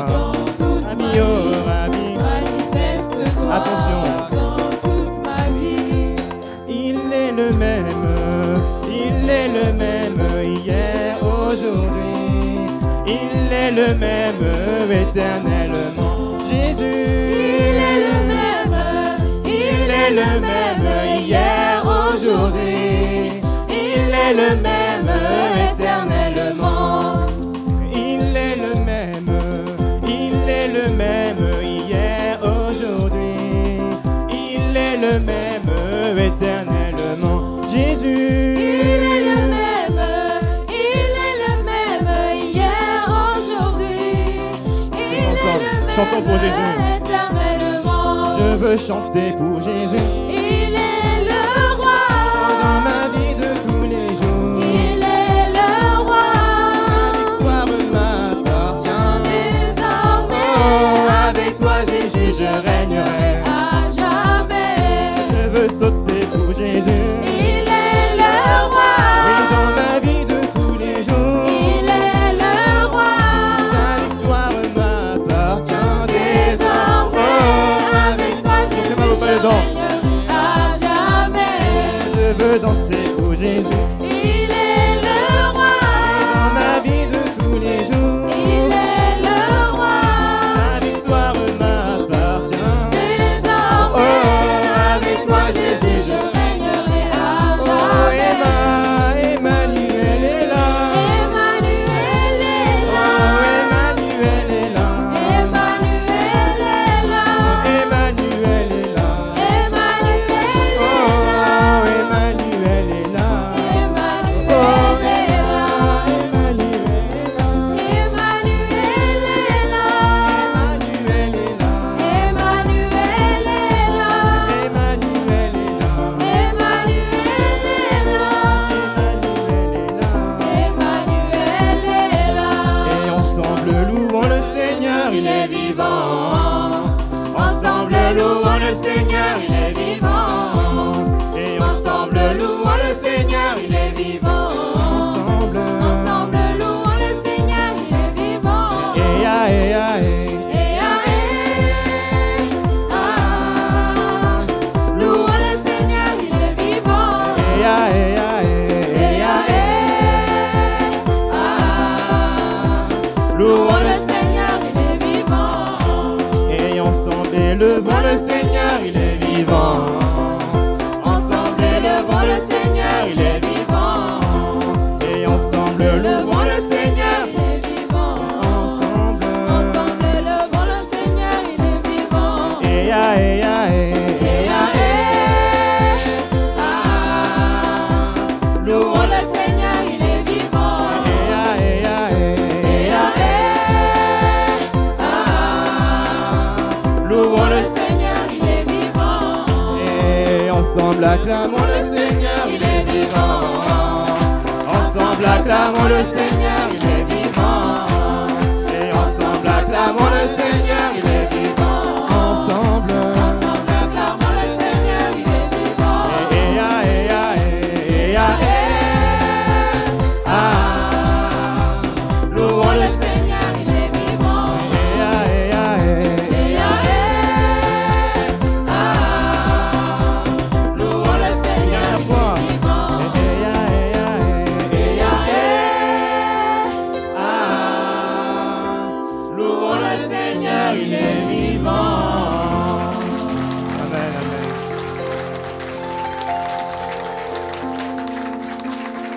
dans toute Rabbi, ma oh, vie. Rabbi. Manifeste-toi Attention. dans toute ma vie. Il est le même, il est le même hier, aujourd'hui. Il est le même éternellement. Jésus. Il est le même hier, aujourd'hui. Il est le même éternellement. Il est le même hier, aujourd'hui. Il est le même éternellement. Jésus. Il est le même hier, aujourd'hui. Il est le Chantons pour Jésus. même éternellement. Je veux chanter pour Jésus. Il est le roi. Dans ma vie de tous les jours. Il est le roi. Sa victoire m'appartient. Désormais, Oh, avec toi, Jésus, je régnerai à jamais. Je veux sauter pour Jésus. Il est le roi. Oui, dans ma vie de tous les jours. Il est le roi. Sa victoire m'appartient. Désormais, élevons le Seigneur, il est vivant. Ensemble élevons le Seigneur, il est vivant. Et ensemble élevons le Seigneur, il est vivant. ensemble Élevons le Seigneur, il est vivant. et ah, Louons le Seigneur, il est vivant. louons le Seigneur, il est vivant. Et ensemble acclamons le Seigneur, il est vivant. Ensemble acclamons le Seigneur, il est vivant. Et ensemble acclamons le Seigneur, il est vivant. Ensemble Acclamons le Seigneur, il est vivant. louons le Seigneur, il est vivant. louons le Seigneur, louons le Seigneur, il est vivant. Amen,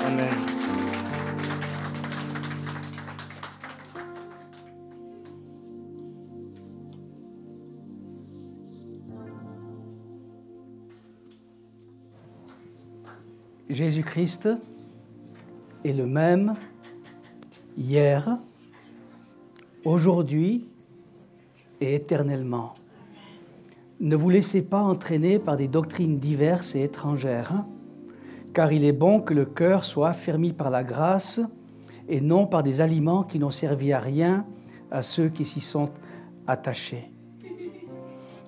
amen. Amen. Jésus-Christ est le même hier, aujourd'hui et éternellement. Ne vous laissez pas entraîner par des doctrines diverses et étrangères, car il est bon que le cœur soit affermi par la grâce et non par des aliments qui n'ont servi à rien à ceux qui s'y sont attachés.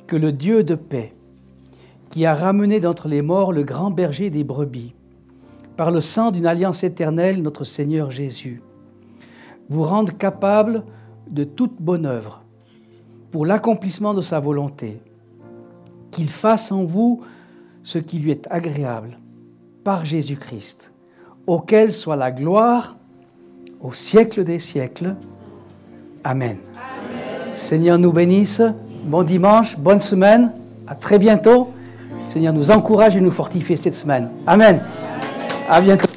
Que le Dieu de paix, qui a ramené d'entre les morts le grand berger des brebis, par le sang d'une alliance éternelle, notre Seigneur Jésus, vous rende capable de toute bonne œuvre, pour l'accomplissement de sa volonté, qu'il fasse en vous ce qui lui est agréable, par Jésus-Christ, auquel soit la gloire au siècle des siècles. Amen. Amen. Seigneur nous bénisse, bon dimanche, bonne semaine, à très bientôt. Seigneur nous encourage et nous fortifie cette semaine. Amen. À bientôt.